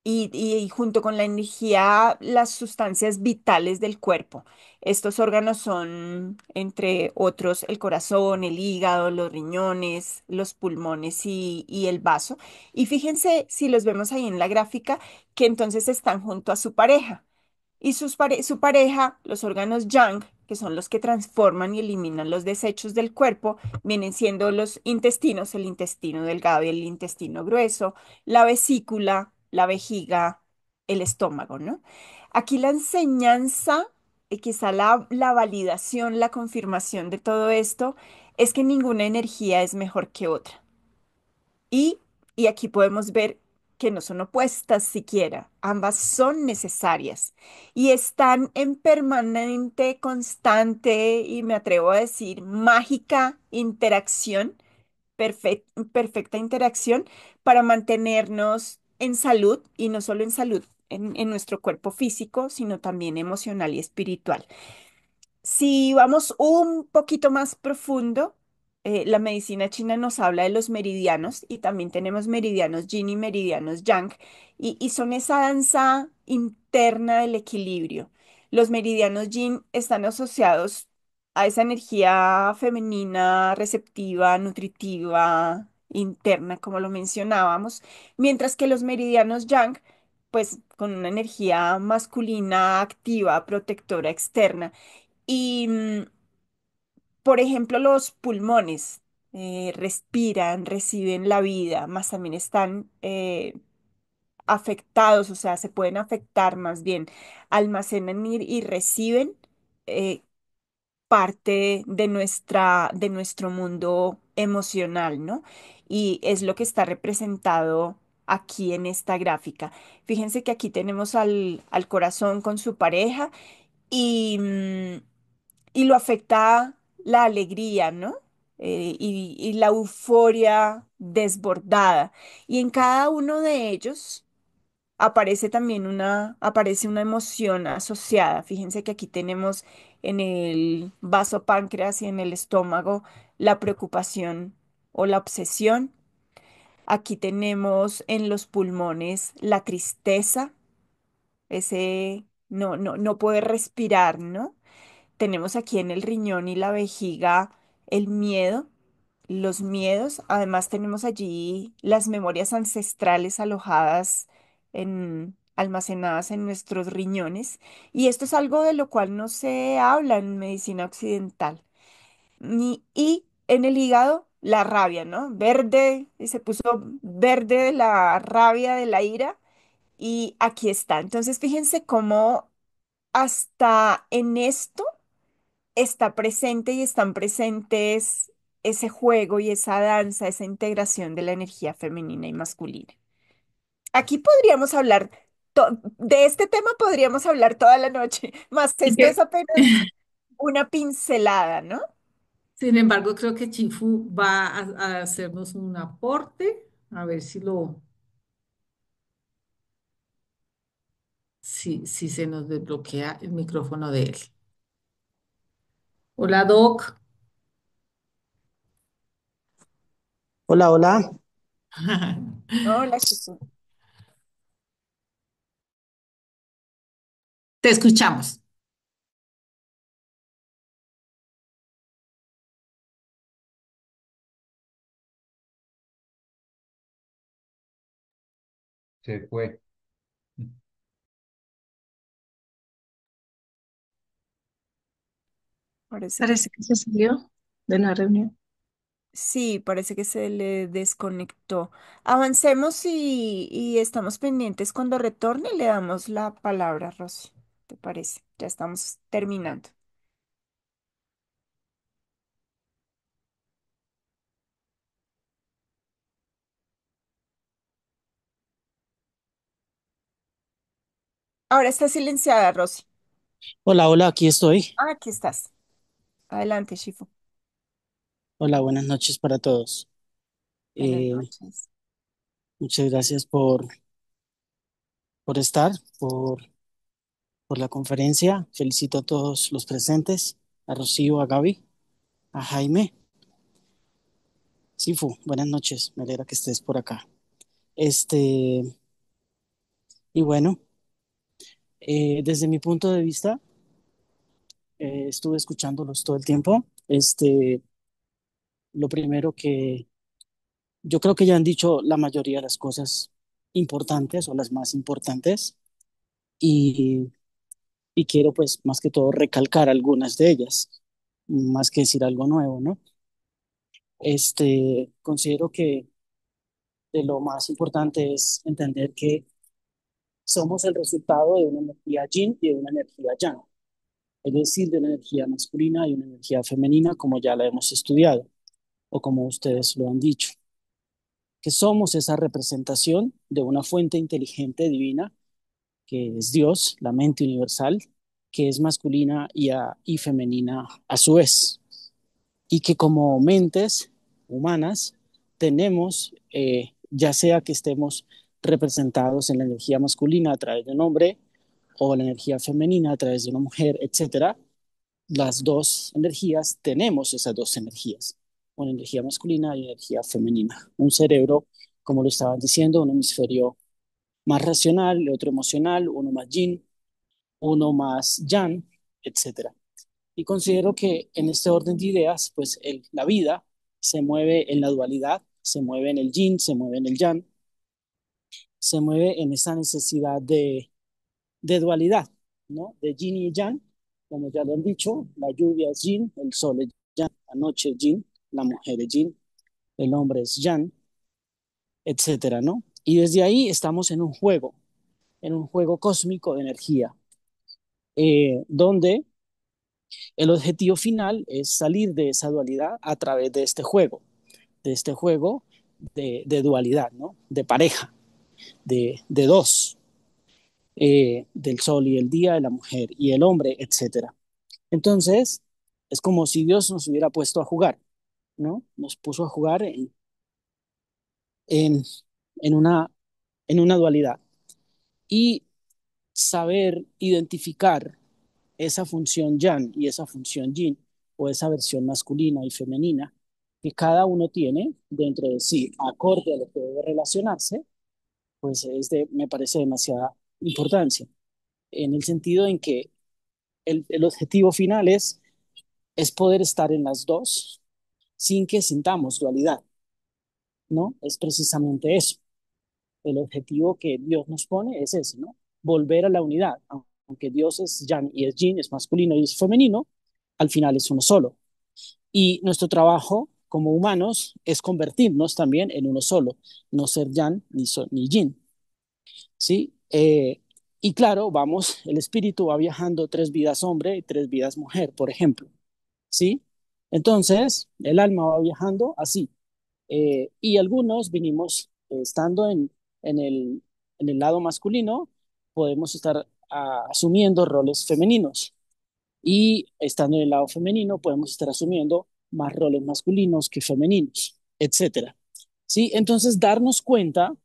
y junto con la energía las sustancias vitales del cuerpo. Estos órganos son, entre otros, el corazón, el hígado, los riñones, los pulmones y el vaso. Y fíjense si los vemos ahí en la gráfica, que entonces están junto a su pareja. Y su pareja, los órganos yang, que son los que transforman y eliminan los desechos del cuerpo, vienen siendo los intestinos, el intestino delgado y el intestino grueso, la vesícula, la vejiga, el estómago, ¿no? Aquí la enseñanza y quizá la validación, la confirmación de todo esto es que ninguna energía es mejor que otra. Y, y aquí podemos ver que no son opuestas siquiera, ambas son necesarias y están en permanente, constante y me atrevo a decir mágica interacción, perfecta interacción para mantenernos en salud y no solo en salud en nuestro cuerpo físico, sino también emocional y espiritual. Si vamos un poquito más profundo, la medicina china nos habla de los meridianos y también tenemos meridianos yin y meridianos yang y son esa danza interna del equilibrio. Los meridianos yin están asociados a esa energía femenina, receptiva, nutritiva, interna, como lo mencionábamos, mientras que los meridianos yang, pues con una energía masculina, activa, protectora, externa. Y, por ejemplo, los pulmones. respiran, reciben la vida, más también están afectados, o sea, se pueden afectar más bien, almacenan y reciben eh, parte de nuestro mundo emocional, ¿no? Y es lo que está representado aquí en esta gráfica. Fíjense que aquí tenemos al corazón con su pareja y, y lo afecta la alegría, ¿no? Y la euforia desbordada. Y en cada uno de ellos aparece una emoción asociada. Fíjense que aquí tenemos en el vaso páncreas y en el estómago la preocupación o la obsesión. Aquí tenemos en los pulmones la tristeza, ese no poder respirar, ¿no? Tenemos aquí en el riñón y la vejiga el miedo, los miedos. Además tenemos allí las memorias ancestrales alojadas almacenadas en nuestros riñones. Y esto es algo de lo cual no se habla en medicina occidental. Y en el hígado, la rabia, ¿no? Verde, y se puso verde de la rabia, de la ira. Y aquí está. Entonces, fíjense cómo hasta en esto está presente y están presentes ese juego y esa danza, esa integración de la energía femenina y masculina. Aquí podríamos hablar, de este tema podríamos hablar toda la noche, más Y esto es que, apenas una pincelada, ¿no? sin embargo, creo que Chifu va a hacernos un aporte, a ver si se nos desbloquea el micrófono de él. Hola, Doc. Hola, hola. Hola, Shifu. Te escuchamos. Se fue. Parece que Parece que se salió de la reunión. sí, parece que se le desconectó. Avancemos y estamos pendientes. Cuando retorne, le damos la palabra, Rosy. ¿Te parece? Ya estamos terminando. Ahora está silenciada, Rosy. Hola, hola, aquí estoy. Ah, aquí estás. Adelante, Shifu. Hola, buenas noches para todos. Buenas Eh, noches. Muchas gracias por estar, por la conferencia. Felicito a todos los presentes, a Rocío, a Gaby, a Jaime. Sifu, buenas noches. Me alegra que estés por acá. Este, y bueno, desde mi punto de vista, estuve escuchándolos todo el tiempo. Lo primero que yo creo que ya han dicho la mayoría de las cosas importantes o las más importantes. Y y quiero pues más que todo recalcar algunas de ellas, más que decir algo nuevo, ¿no? Considero que de lo más importante es entender que somos el resultado de una energía yin y de una energía yang, es decir, de una energía masculina y una energía femenina, como ya la hemos estudiado, o como ustedes lo han dicho, que somos esa representación de una fuente inteligente divina, que es Dios, la mente universal, que es masculina y femenina a su vez. Y que como mentes humanas tenemos, ya sea que estemos representados en la energía masculina a través de un hombre o la energía femenina a través de una mujer, etcétera, las dos energías tenemos esas dos energías, una energía masculina y energía femenina. Un cerebro, como lo estaban diciendo, un hemisferio más racional, el otro emocional, uno más yin, uno más yang, etcétera. Y considero que en este orden de ideas, pues la vida se mueve en la dualidad, se mueve en el yin, se mueve en el yang, se mueve en esa necesidad de dualidad, ¿no? De yin y yang, como ya lo han dicho, la lluvia es yin, el sol es yang, la noche es yin, la mujer es yin, el hombre es yang, etcétera, ¿no? Y desde ahí estamos en un juego cósmico de energía, donde el objetivo final es salir de esa dualidad a través de este juego de dualidad, ¿no? De pareja, de dos, del sol y el día, de la mujer y el hombre, etcétera. Entonces, es como si Dios nos hubiera puesto a jugar, ¿no? Nos puso a jugar en, en una, en una dualidad. Y saber identificar esa función yang y esa función yin, o esa versión masculina y femenina, que cada uno tiene dentro de sí, acorde a lo que debe relacionarse, pues me parece demasiada importancia, en el sentido en que el objetivo final es poder estar en las dos sin que sintamos dualidad, ¿no? Es precisamente eso. El objetivo que Dios nos pone es ese, ¿no? Volver a la unidad. Aunque Dios es yang y es yin, es masculino y es femenino, al final es uno solo. Y nuestro trabajo como humanos es convertirnos también en uno solo, no ser yang ni yin, ¿sí? Y claro, el espíritu va viajando 3 vidas hombre y 3 vidas mujer, por ejemplo, ¿sí? Entonces, el alma va viajando así. Y algunos vinimos estando en el, en el lado masculino, podemos estar asumiendo roles femeninos. Y estando en el lado femenino, podemos estar asumiendo más roles masculinos que femeninos, etcétera. ¿Sí? Entonces, darnos cuenta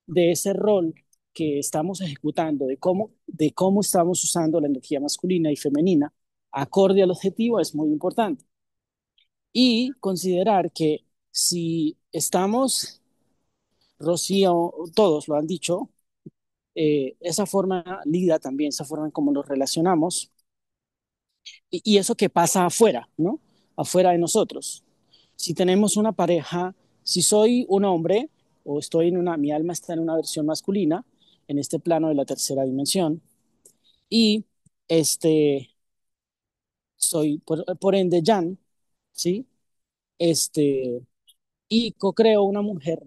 de ese rol que estamos ejecutando, de cómo estamos usando la energía masculina y femenina acorde al objetivo es muy importante. Y considerar que si estamos, Rocío, todos lo han dicho, esa forma lida también, esa forma en cómo nos relacionamos, y eso que pasa afuera, ¿no? Afuera de nosotros. Si tenemos una pareja, si soy un hombre o mi alma está en una versión masculina, en este plano de la tercera dimensión, y este, soy por ende Jan, ¿sí? Este, y co-creo una mujer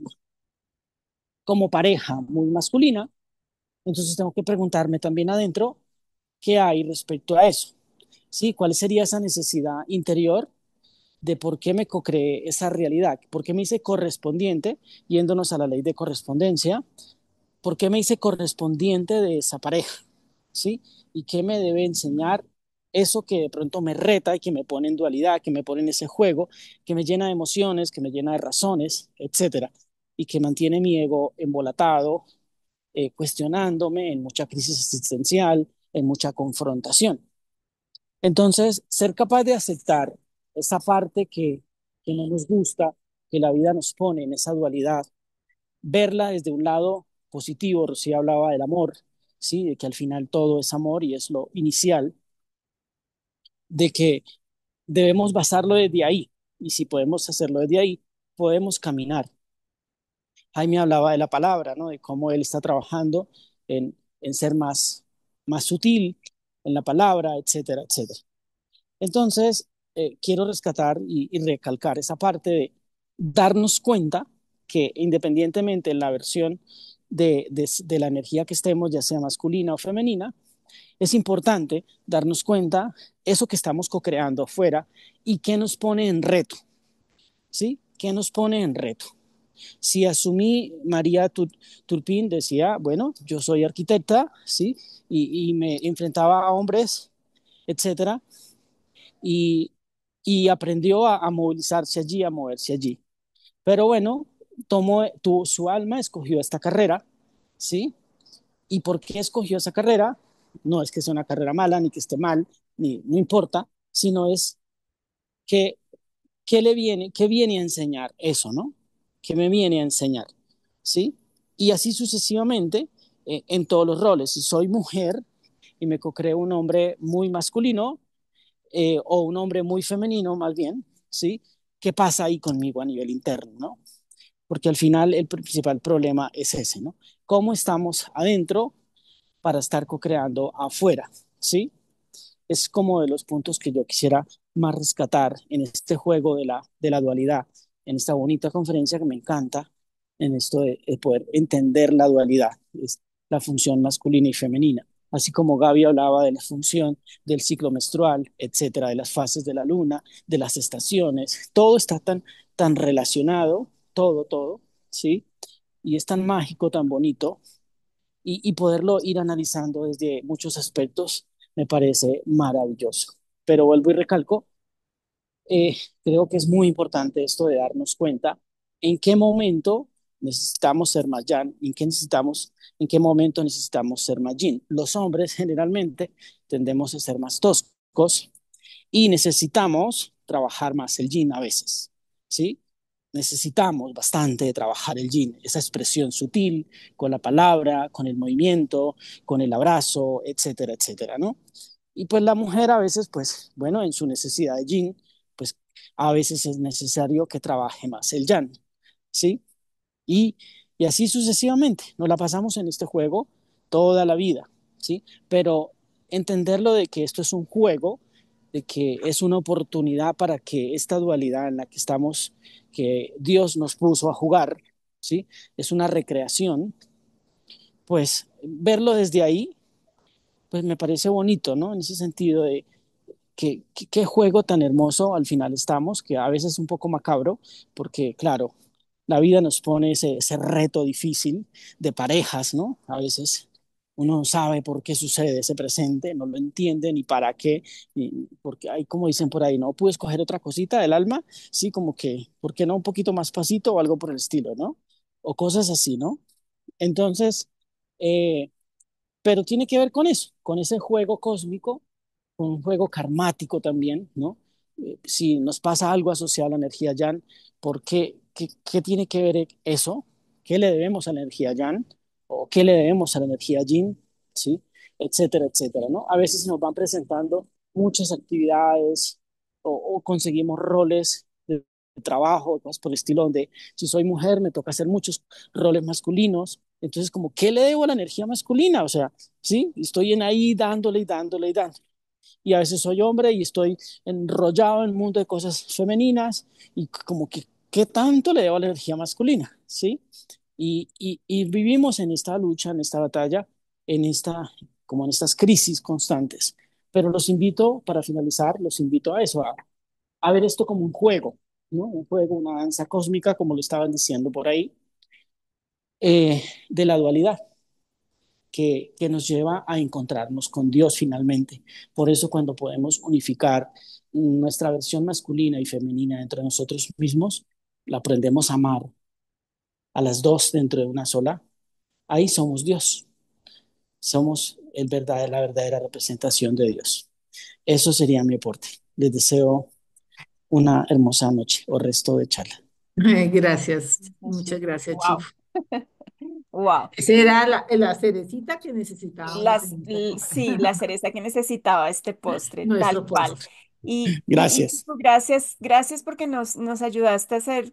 como pareja muy masculina, entonces tengo que preguntarme también adentro qué hay respecto a eso, ¿sí? ¿Cuál sería esa necesidad interior de por qué me co-creé esa realidad? ¿Por qué me hice correspondiente, yéndonos a la ley de correspondencia? ¿Por qué me hice correspondiente de esa pareja? ¿Sí? ¿Y qué me debe enseñar eso que de pronto me reta y que me pone en dualidad, que me pone en ese juego, que me llena de emociones, que me llena de razones, etcétera? Y que mantiene mi ego embolatado, cuestionándome en mucha crisis existencial, en mucha confrontación. Entonces, ser capaz de aceptar esa parte que no nos gusta, que la vida nos pone en esa dualidad, verla desde un lado positivo. Rocío hablaba del amor, ¿sí? De que al final todo es amor y es lo inicial, de que debemos basarlo desde ahí. Y si podemos hacerlo desde ahí, podemos caminar. Jaime hablaba de la palabra, ¿no? De cómo él está trabajando en ser más sutil en la palabra, etcétera, etcétera. Entonces, quiero rescatar y recalcar esa parte de darnos cuenta que independientemente en la versión de la energía que estemos, ya sea masculina o femenina, es importante darnos cuenta eso que estamos co-creando afuera y qué nos pone en reto, ¿sí? ¿Qué nos pone en reto? Si asumí, María Turpin decía, bueno, yo soy arquitecta, ¿sí? Y me enfrentaba a hombres, etcétera, y, y aprendió a movilizarse allí, a moverse allí. Pero bueno, su alma escogió esta carrera, ¿sí? ¿Y por qué escogió esa carrera? No es que sea una carrera mala, ni que esté mal, ni no importa, sino es que qué viene a enseñar eso, ¿no? ¿Qué me viene a enseñar? ¿Sí? Y así sucesivamente en todos los roles. Si soy mujer y me co-creo un hombre muy masculino, o un hombre muy femenino, más bien, ¿sí? ¿Qué pasa ahí conmigo a nivel interno, ¿no? Porque al final el principal problema es ese, ¿no? ¿Cómo estamos adentro para estar co-creando afuera, ¿sí? Es como de los puntos que yo quisiera más rescatar en este juego de la dualidad en esta bonita conferencia que me encanta, en esto de poder entender la dualidad, es la función masculina y femenina. Así como Gaby hablaba de la función del ciclo menstrual, etcétera, de las fases de la luna, de las estaciones, todo está tan relacionado, todo, ¿sí? Y es tan mágico, tan bonito, y poderlo ir analizando desde muchos aspectos me parece maravilloso. Pero vuelvo y recalco, eh, creo que es muy importante esto de darnos cuenta en qué momento necesitamos ser más yang, en qué momento necesitamos ser más yin. Los hombres generalmente tendemos a ser más toscos y necesitamos trabajar más el yin a veces, ¿sí? Necesitamos bastante de trabajar el yin, esa expresión sutil con la palabra, con el movimiento, con el abrazo, etcétera, etcétera, ¿no? Y pues la mujer a veces, pues, bueno, en su necesidad de yin, pues a veces es necesario que trabaje más el yang, ¿sí? Y, y así sucesivamente. Nos la pasamos en este juego toda la vida, ¿sí? Pero entenderlo de que esto es un juego, de que es una oportunidad para que esta dualidad en la que estamos, que Dios nos puso a jugar, ¿sí? Es una recreación, pues verlo desde ahí, pues me parece bonito, ¿no? En ese sentido de qué juego tan hermoso al final estamos, que a veces es un poco macabro, porque claro, la vida nos pone ese reto difícil de parejas, ¿no? A veces uno no sabe por qué sucede ese presente, no lo entiende ni para qué, porque hay como dicen por ahí, ¿no? ¿Puedes coger otra cosita del alma? Sí, como que, ¿por qué no un poquito más pasito o algo por el estilo, ¿no? O cosas así, ¿no? Entonces, eh, pero tiene que ver con eso, con ese juego cósmico, con un juego karmático también, ¿no? Si nos pasa algo asociado a la energía Yan, ¿por qué? ¿Qué tiene que ver eso? ¿Qué le debemos a la energía Yan? ¿O qué le debemos a la energía Yin? ¿Sí? Etcétera, etcétera, ¿no? A veces nos van presentando muchas actividades o conseguimos roles de trabajo, cosas por el estilo, donde si soy mujer me toca hacer muchos roles masculinos. Entonces, como, ¿qué le debo a la energía masculina? O sea, ¿sí? Estoy en ahí dándole y dándole y dándole. Y a veces soy hombre y estoy enrollado en un mundo de cosas femeninas y como que, ¿qué tanto le debo a la energía masculina? ¿Sí? Y vivimos en esta lucha, en esta batalla, en esta, como en estas crisis constantes. Pero los invito, para finalizar, los invito a eso, a ver esto como un juego, ¿no? Un juego, una danza cósmica, como lo estaban diciendo por ahí, de la dualidad que nos lleva a encontrarnos con Dios finalmente. Por eso cuando podemos unificar nuestra versión masculina y femenina entre nosotros mismos, la aprendemos a amar a las dos dentro de una sola, ahí somos Dios, somos la verdadera representación de Dios. Eso sería mi aporte. Les deseo una hermosa noche o resto de charla. Gracias, muchas gracias, Wow. Chief. Wow. Esa era la cerecita que necesitábamos en esta Sí, la conversación. cereza que necesitaba este postre, tal Nuestro cual. postre. Y Gracias. gracias porque nos ayudaste a hacer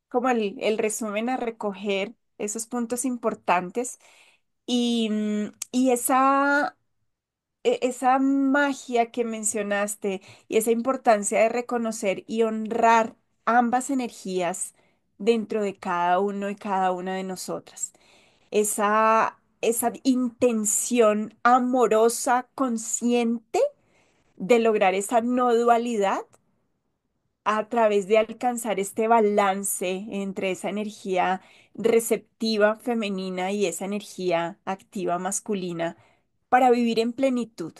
como el resumen, a recoger esos puntos importantes y esa magia que mencionaste y esa importancia de reconocer y honrar ambas energías dentro de cada uno y cada una de nosotras. Esa intención amorosa, consciente de lograr esa no dualidad a través de alcanzar este balance entre esa energía receptiva femenina y esa energía activa masculina para vivir en plenitud,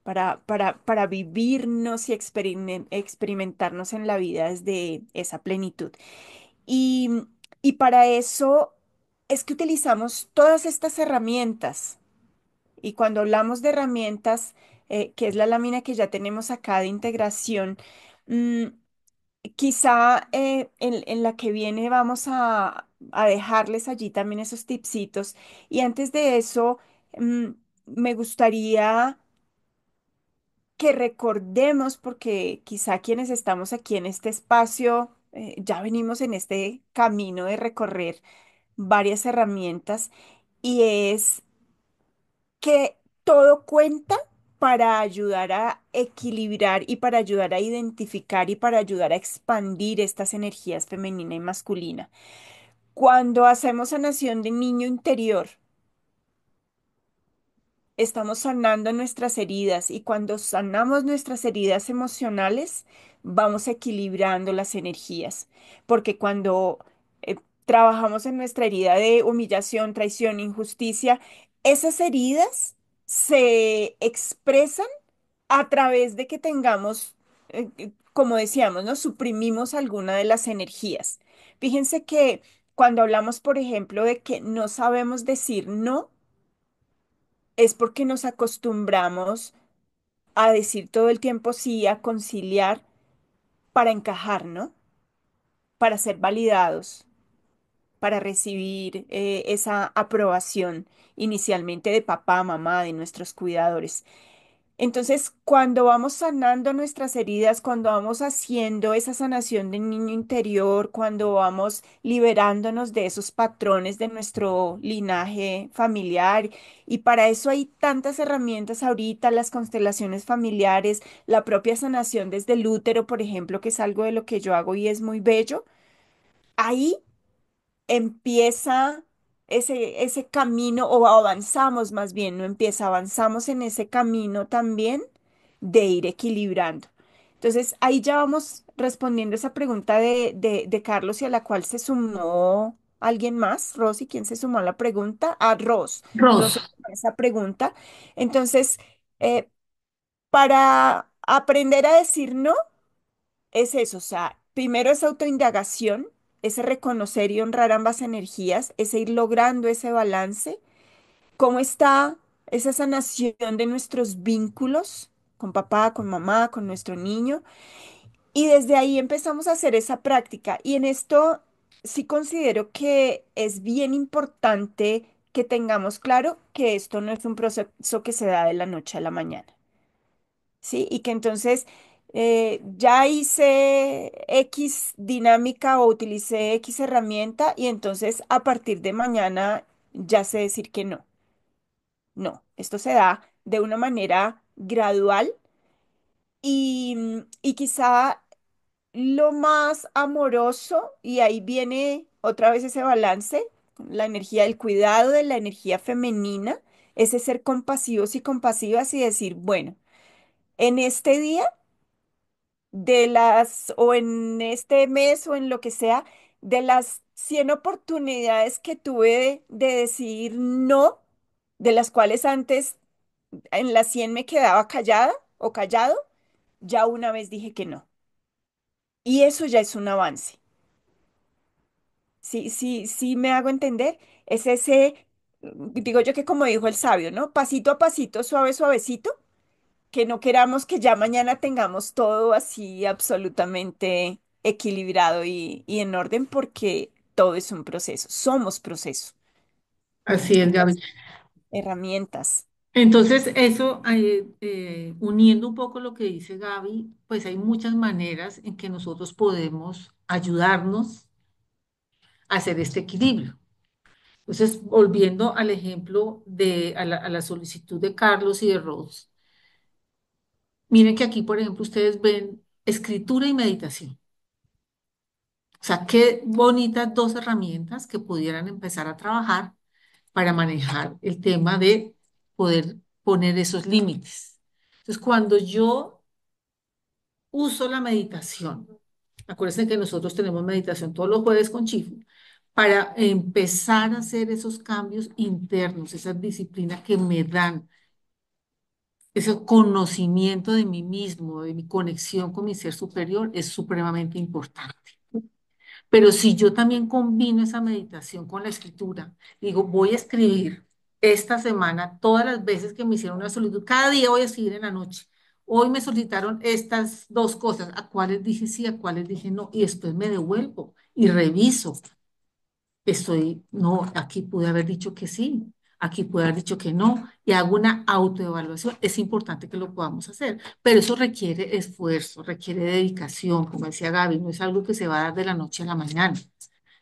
para vivirnos y experimentarnos en la vida desde esa plenitud. Y, y para eso es que utilizamos todas estas herramientas. Y cuando hablamos de herramientas, que es la lámina que ya tenemos acá de integración, mm, quizá en la que viene vamos a dejarles allí también esos tipsitos. Y antes de eso, mm, me gustaría que recordemos, porque quizá quienes estamos aquí en este espacio, ya venimos en este camino de recorrer varias herramientas y es que todo cuenta para ayudar a equilibrar y para ayudar a identificar y para ayudar a expandir estas energías femenina y masculina. Cuando hacemos sanación de niño interior, estamos sanando nuestras heridas y cuando sanamos nuestras heridas emocionales, vamos equilibrando las energías, porque cuando eh, trabajamos en nuestra herida de humillación, traición, injusticia, esas heridas se expresan a través de que tengamos, como decíamos, ¿no? Suprimimos alguna de las energías. Fíjense que cuando hablamos, por ejemplo, de que no sabemos decir no, es porque nos acostumbramos a decir todo el tiempo sí, a conciliar para encajar, ¿no? Para ser validados, para recibir esa aprobación inicialmente de papá, mamá, de nuestros cuidadores. Entonces, cuando vamos sanando nuestras heridas, cuando vamos haciendo esa sanación del niño interior, cuando vamos liberándonos de esos patrones de nuestro linaje familiar, y para eso hay tantas herramientas ahorita, las constelaciones familiares, la propia sanación desde el útero, por ejemplo, que es algo de lo que yo hago y es muy bello, ahí empieza ese camino, o avanzamos más bien, no empieza, avanzamos en ese camino también de ir equilibrando. Entonces, ahí ya vamos respondiendo esa pregunta de Carlos y a la cual se sumó alguien más. Rosy, ¿quién se sumó a la pregunta? A Ros. Ros Ros, se sumó a esa pregunta. Entonces, para aprender a decir no, es eso, o sea, primero es autoindagación, ese reconocer y honrar ambas energías, ese ir logrando ese balance. ¿Cómo está esa sanación de nuestros vínculos con papá, con mamá, con nuestro niño? Y desde ahí empezamos a hacer esa práctica. Y en esto sí considero que es bien importante que tengamos claro que esto no es un proceso que se da de la noche a la mañana. ¿Sí? Y que entonces ya hice X dinámica o utilicé X herramienta y entonces a partir de mañana ya sé decir que no. No, esto se da de una manera gradual y quizá lo más amoroso, y ahí viene otra vez ese balance, la energía del cuidado, de la energía femenina, ese ser compasivos y compasivas y decir, bueno, en este día o en este mes o en lo que sea, de las 100 oportunidades que tuve de decir no, de las cuales antes en las 100 me quedaba callada o callado, ya una vez dije que no. Y eso ya es un avance. Sí, sí, sí me hago entender. Es ese, digo yo que como dijo el sabio, ¿no? Pasito a pasito, suave, suavecito, que no queramos que ya mañana tengamos todo así absolutamente equilibrado y en orden porque todo es un proceso, somos proceso, así es, Gaby. herramientas. Entonces, eso, uniendo un poco lo que dice Gaby, pues hay muchas maneras en que nosotros podemos ayudarnos a hacer este equilibrio. Entonces, volviendo al ejemplo a la solicitud de Carlos y de Rose, miren que aquí, por ejemplo, ustedes ven escritura y meditación. O sea, qué bonitas dos herramientas que pudieran empezar a trabajar para manejar el tema de poder poner esos límites. Entonces, cuando yo uso la meditación, acuérdense que nosotros tenemos meditación todos los jueves con Chifu, para empezar a hacer esos cambios internos, esas disciplinas que me dan ese conocimiento de mí mismo, de mi conexión con mi ser superior, es supremamente importante. Pero si yo también combino esa meditación con la escritura, digo, voy a escribir esta semana todas las veces que me hicieron una solicitud, cada día voy a escribir en la noche. Hoy me solicitaron estas dos cosas, a cuáles dije sí, a cuáles dije no, y después me devuelvo y reviso. No, aquí pude haber dicho que sí, aquí pude haber dicho que no, y hago una autoevaluación. Es importante que lo podamos hacer, pero eso requiere esfuerzo, requiere dedicación, como decía Gaby, no es algo que se va a dar de la noche a la mañana,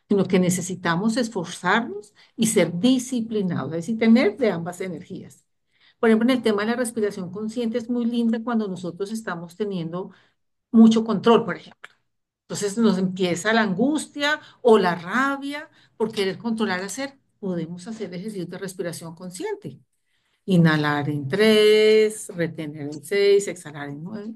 sino que necesitamos esforzarnos y ser disciplinados, es decir, tener de ambas energías. Por ejemplo, en el tema de la respiración consciente es muy linda cuando nosotros estamos teniendo mucho control, por ejemplo. Entonces nos empieza la angustia o la rabia por querer controlar hacer. Podemos hacer ejercicios de respiración consciente. Inhalar en 3, retener en 6, exhalar en 9.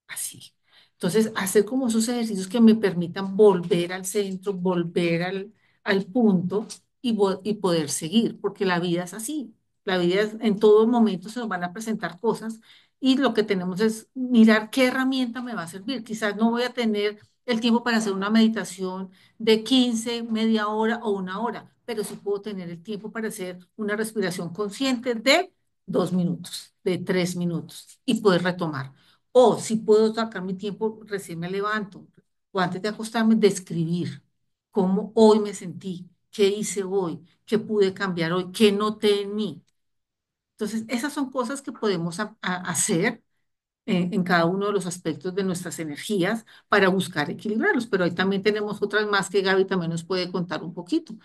Así. Entonces, hacer como esos ejercicios que me permitan volver al centro, volver al punto y poder seguir, porque la vida es así. La vida en todo momento se nos van a presentar cosas y lo que tenemos es mirar qué herramienta me va a servir. Quizás no voy a tener el tiempo para hacer una meditación de 15, media hora o una hora, pero sí puedo tener el tiempo para hacer una respiración consciente de 2 minutos, de 3 minutos y poder retomar. O si puedo sacar mi tiempo, recién me levanto, o antes de acostarme, de escribir cómo hoy me sentí, qué hice hoy, qué pude cambiar hoy, qué noté en mí. Entonces, esas son cosas que podemos hacer en cada uno de los aspectos de nuestras energías para buscar equilibrarlos. Pero ahí también tenemos otras más que Gaby también nos puede contar un poquito.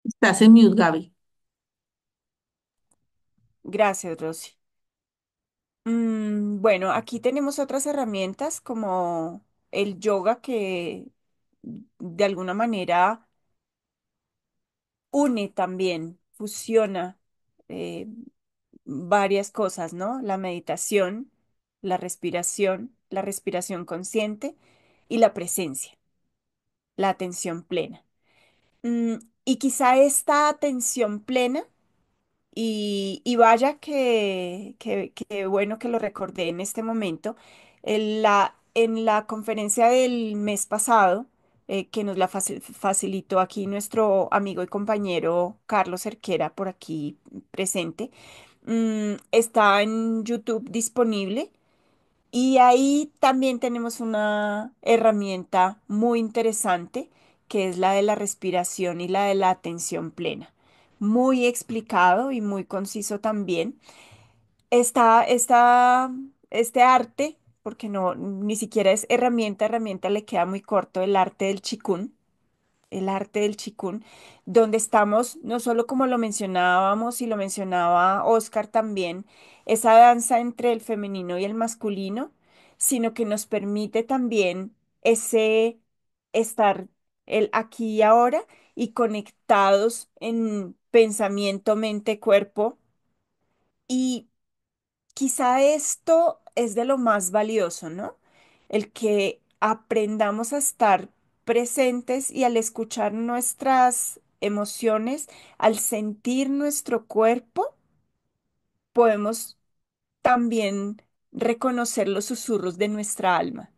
Estás en mute, Gaby. Gracias, Rosy. Bueno, aquí tenemos otras herramientas como el yoga que de alguna manera une también, fusiona eh, varias cosas, ¿no? La meditación, la respiración consciente y la presencia, la atención plena. Mm, y quizá esta atención plena, y vaya que bueno que lo recordé en este momento, en la conferencia del mes pasado, que nos la facilitó aquí nuestro amigo y compañero Carlos Cerquera, por aquí presente, está en YouTube disponible y ahí también tenemos una herramienta muy interesante que es la de la respiración y la de la atención plena. Muy explicado y muy conciso también. Este arte, porque no, ni siquiera es herramienta, herramienta le queda muy corto el arte del chikún, el arte del chikún, donde estamos, no solo como lo mencionábamos y lo mencionaba Oscar también, esa danza entre el femenino y el masculino, sino que nos permite también ese estar el aquí y ahora y conectados en pensamiento, mente, cuerpo. Y quizá esto es de lo más valioso, ¿no? El que aprendamos a estar presentes y al escuchar nuestras emociones, al sentir nuestro cuerpo, podemos también reconocer los susurros de nuestra alma,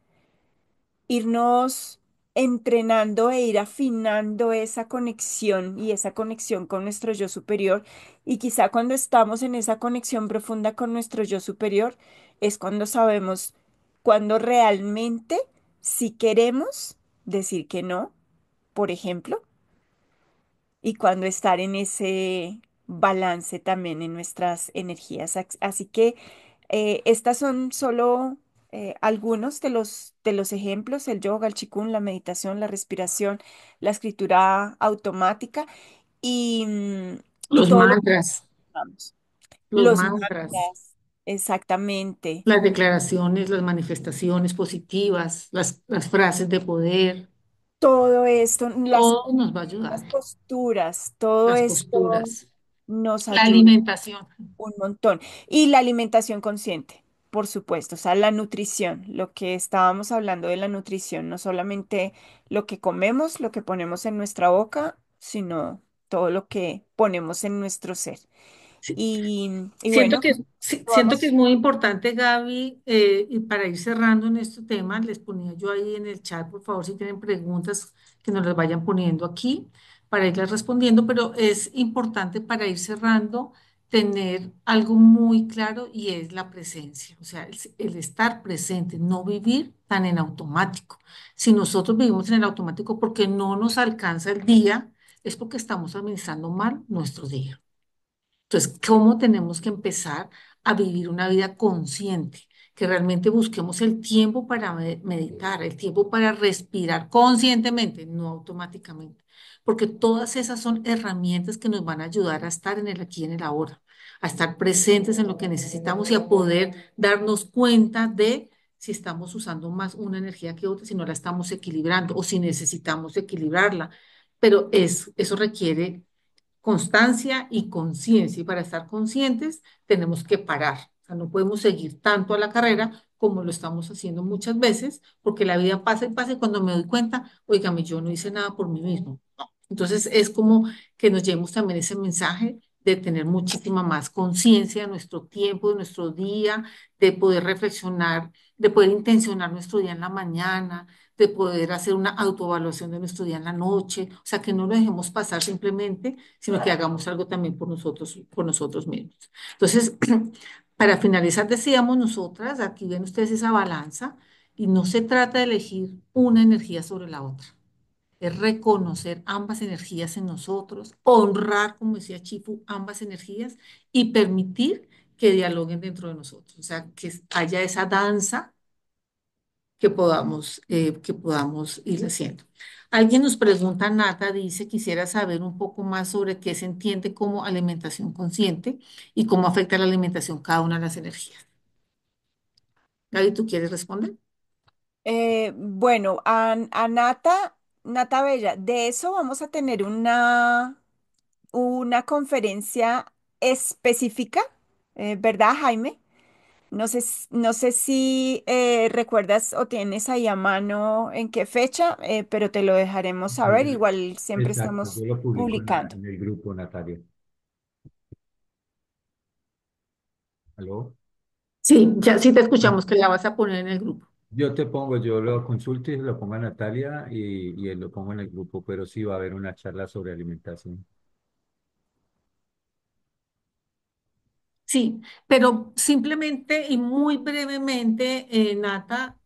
irnos entrenando e ir afinando esa conexión y esa conexión con nuestro yo superior. Y quizá cuando estamos en esa conexión profunda con nuestro yo superior, es cuando sabemos cuando realmente si queremos decir que no, por ejemplo, y cuando estar en ese balance también en nuestras energías. Así que estas son solo algunos de los ejemplos, el yoga, el qigong, la meditación, la respiración, la escritura automática y, y Los todo lo que mantras, vamos. los Los mantras. mantras, exactamente. Las declaraciones, las manifestaciones positivas, las frases de poder, Todo esto, todo nos va a las ayudar. posturas, todo Las esto posturas, nos la ayuda alimentación. un montón. Y la alimentación consciente, por supuesto, o sea, la nutrición, lo que estábamos hablando de la nutrición, no solamente lo que comemos, lo que ponemos en nuestra boca, sino todo lo que ponemos en nuestro ser. Sí, Y siento bueno, que, sí, siento que es vamos, muy importante, Gaby, y para ir cerrando en este tema, les ponía yo ahí en el chat, por favor, si tienen preguntas, que nos las vayan poniendo aquí para irlas respondiendo, pero es importante para ir cerrando tener algo muy claro y es la presencia, o sea, el estar presente, no vivir tan en automático. Si nosotros vivimos en el automático porque no nos alcanza el día, es porque estamos administrando mal nuestro día. Entonces, ¿cómo tenemos que empezar a vivir una vida consciente? Que realmente busquemos el tiempo para meditar, el tiempo para respirar conscientemente, no automáticamente. porque todas esas son herramientas que nos van a ayudar a estar en el aquí y en el ahora, a estar presentes en lo que necesitamos y a poder darnos cuenta de si estamos usando más una energía que otra, si no la estamos equilibrando o si necesitamos equilibrarla. Pero eso requiere constancia y conciencia. Y para estar conscientes tenemos que parar. O sea, no podemos seguir tanto a la carrera como lo estamos haciendo muchas veces, porque la vida pasa y pasa y cuando me doy cuenta, oígame, yo no hice nada por mí mismo. No. Entonces es como que nos llevemos también ese mensaje de tener muchísima más conciencia de nuestro tiempo, de nuestro día, de poder reflexionar, de poder intencionar nuestro día en la mañana, de poder hacer una autoevaluación de nuestro día en la noche, o sea, que no lo dejemos pasar simplemente, sino que hagamos algo también por nosotros mismos. Entonces, para finalizar, decíamos nosotras, aquí ven ustedes esa balanza, y no se trata de elegir una energía sobre la otra, es reconocer ambas energías en nosotros, honrar, como decía Chifu, ambas energías y permitir que dialoguen dentro de nosotros, o sea, que haya esa danza que podamos ir haciendo. Alguien nos pregunta, Nata, dice, quisiera saber un poco más sobre qué se entiende como alimentación consciente y cómo afecta la alimentación cada una de las energías. Gaby, ¿tú quieres responder? Bueno, a Nata, Nata Bella, de eso vamos a tener una conferencia específica, ¿verdad, Jaime? No sé si recuerdas o tienes ahí a mano en qué fecha, pero te lo dejaremos saber. Igual siempre Exacto, yo estamos lo publico publicando. en el grupo, Natalia. ¿Aló? Sí, ya sí te escuchamos que la vas a poner en el grupo. Yo te pongo, yo lo consulto y lo pongo a Natalia y él lo pongo en el grupo, pero sí va a haber una charla sobre alimentación. Sí, pero simplemente y muy brevemente, Nata,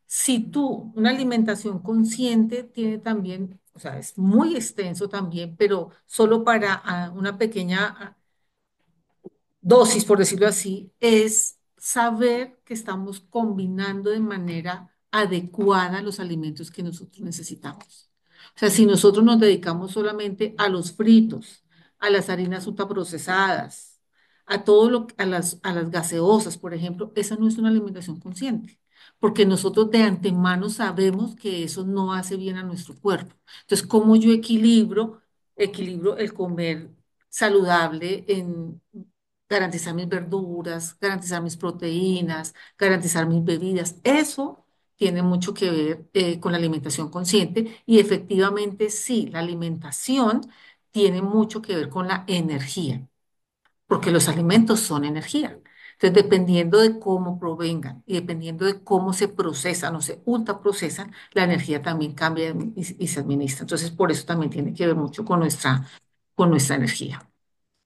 si tú, una alimentación consciente tiene también, o sea, es muy extenso también, pero solo para una pequeña dosis, por decirlo así, es saber que estamos combinando de manera adecuada los alimentos que nosotros necesitamos. O sea, si nosotros nos dedicamos solamente a los fritos, a las harinas ultraprocesadas, a todo a las gaseosas, por ejemplo, esa no es una alimentación consciente, porque nosotros de antemano sabemos que eso no hace bien a nuestro cuerpo. Entonces, ¿cómo yo equilibro el comer saludable en garantizar mis verduras, garantizar mis proteínas, garantizar mis bebidas? Eso tiene mucho que ver con la alimentación consciente y efectivamente sí, la alimentación tiene mucho que ver con la energía, porque los alimentos son energía. Entonces, dependiendo de cómo provengan y dependiendo de cómo se procesan o se ultraprocesan, la energía también cambia y se administra. Entonces, por eso también tiene que ver mucho con nuestra energía.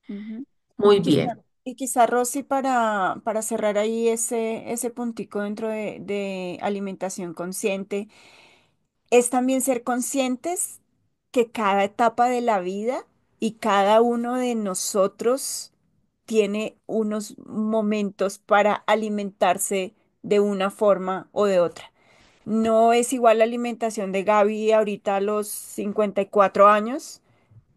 Ujú. Muy Quizá, bien. y quizá, Rosy, para cerrar ahí ese puntico dentro de alimentación consciente, es también ser conscientes que cada etapa de la vida y cada uno de nosotros tiene unos momentos para alimentarse de una forma o de otra. No es igual la alimentación de Gaby ahorita a los 54 años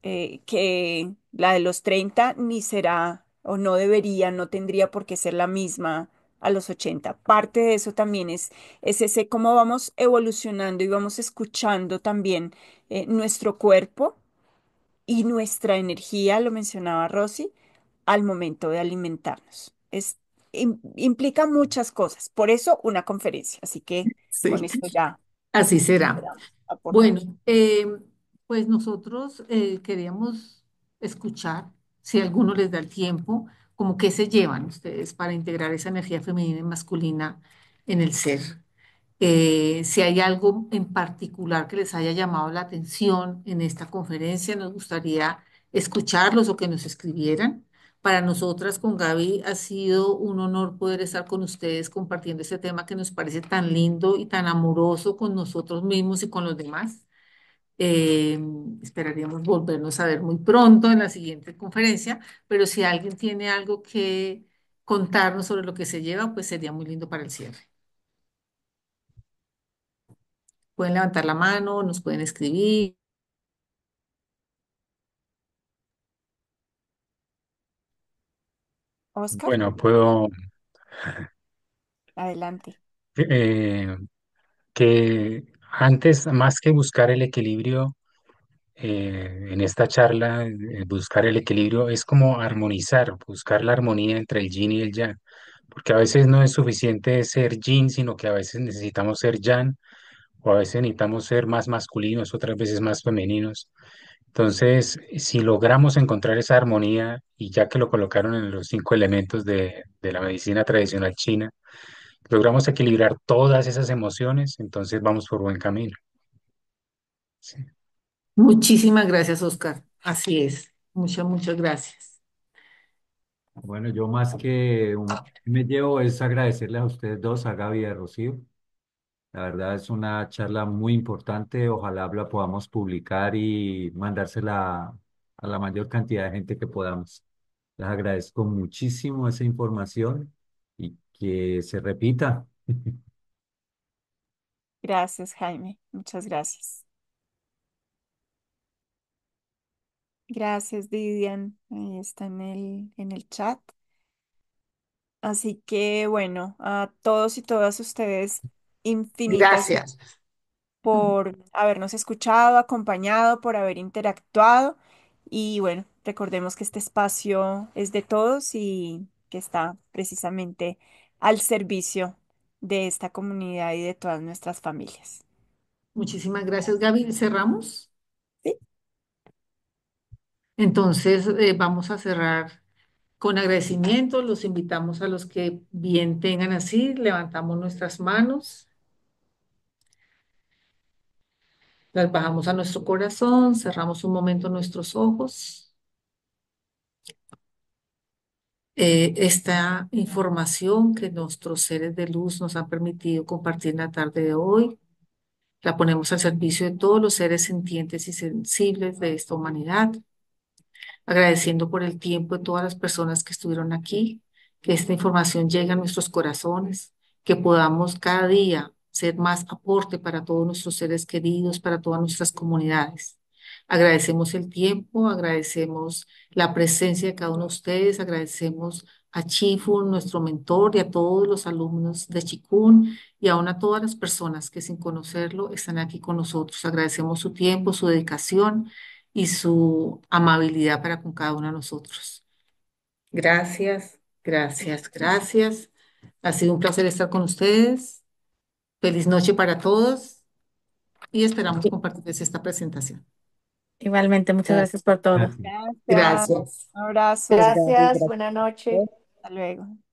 que la de los 30 ni será o no debería, no tendría por qué ser la misma a los 80. Parte de eso también es ese cómo vamos evolucionando y vamos escuchando también nuestro cuerpo y nuestra energía, lo mencionaba Rosy, al momento de alimentarnos. Implica muchas cosas, por eso una conferencia. Así que con Sí, esto ya así será. esperamos aportar. Bueno, pues nosotros queríamos escuchar, si a alguno les da el tiempo, como qué se llevan ustedes para integrar esa energía femenina y masculina en el ser. Si hay algo en particular que les haya llamado la atención en esta conferencia, nos gustaría escucharlos o que nos escribieran. Para nosotras con Gaby ha sido un honor poder estar con ustedes compartiendo este tema que nos parece tan lindo y tan amoroso con nosotros mismos y con los demás. Eh, Esperaríamos volvernos a ver muy pronto en la siguiente conferencia, pero si alguien tiene algo que contarnos sobre lo que se lleva, pues sería muy lindo para el cierre. Pueden levantar la mano, nos pueden escribir. Oscar, Bueno, puedo, adelante. eh, que antes, más que buscar el equilibrio, en esta charla, buscar el equilibrio es como armonizar, buscar la armonía entre el yin y el yang, porque a veces no es suficiente ser yin, sino que a veces necesitamos ser yang, o a veces necesitamos ser más masculinos, otras veces más femeninos. Entonces, si logramos encontrar esa armonía, y ya que lo colocaron en los 5 elementos de la medicina tradicional china, logramos equilibrar todas esas emociones, entonces vamos por buen camino. Sí. Muchísimas gracias, Oscar. Así es. Muchas gracias. Bueno, yo más que me llevo es agradecerles a ustedes dos, a Gaby y a Rocío. La verdad es una charla muy importante. Ojalá la podamos publicar y mandársela a la mayor cantidad de gente que podamos. Les agradezco muchísimo esa información y que se repita. Gracias, Jaime. Muchas gracias. Gracias, Vivian. Ahí está en el chat. Así que bueno, a todos y todas ustedes, infinitas Gracias. por habernos escuchado, acompañado, por haber interactuado. Y bueno, recordemos que este espacio es de todos y que está precisamente al servicio de esta comunidad y de todas nuestras familias. Muchísimas gracias, Gaby. ¿Cerramos? ¿Sí? Entonces, vamos a cerrar con agradecimiento. Los invitamos a los que bien tengan así. Levantamos nuestras manos, las bajamos a nuestro corazón, cerramos un momento nuestros ojos. Esta información que nuestros seres de luz nos han permitido compartir en la tarde de hoy, la ponemos al servicio de todos los seres sintientes y sensibles de esta humanidad, agradeciendo por el tiempo de todas las personas que estuvieron aquí, que esta información llegue a nuestros corazones, que podamos cada día ser más aporte para todos nuestros seres queridos, para todas nuestras comunidades. Agradecemos el tiempo, agradecemos la presencia de cada uno de ustedes, agradecemos a Chifu, nuestro mentor, y a todos los alumnos de Chikun, y aún a todas las personas que sin conocerlo están aquí con nosotros. Agradecemos su tiempo, su dedicación y su amabilidad para con cada uno de nosotros. Gracias. Ha sido un placer estar con ustedes. Feliz noche para todos y esperamos compartirles esta presentación. Igualmente, muchas gracias por todo. Gracias. Gracias. Gracias. Un abrazo. Pues, Gaby, Gracias, gracias. buena noche. Hasta luego.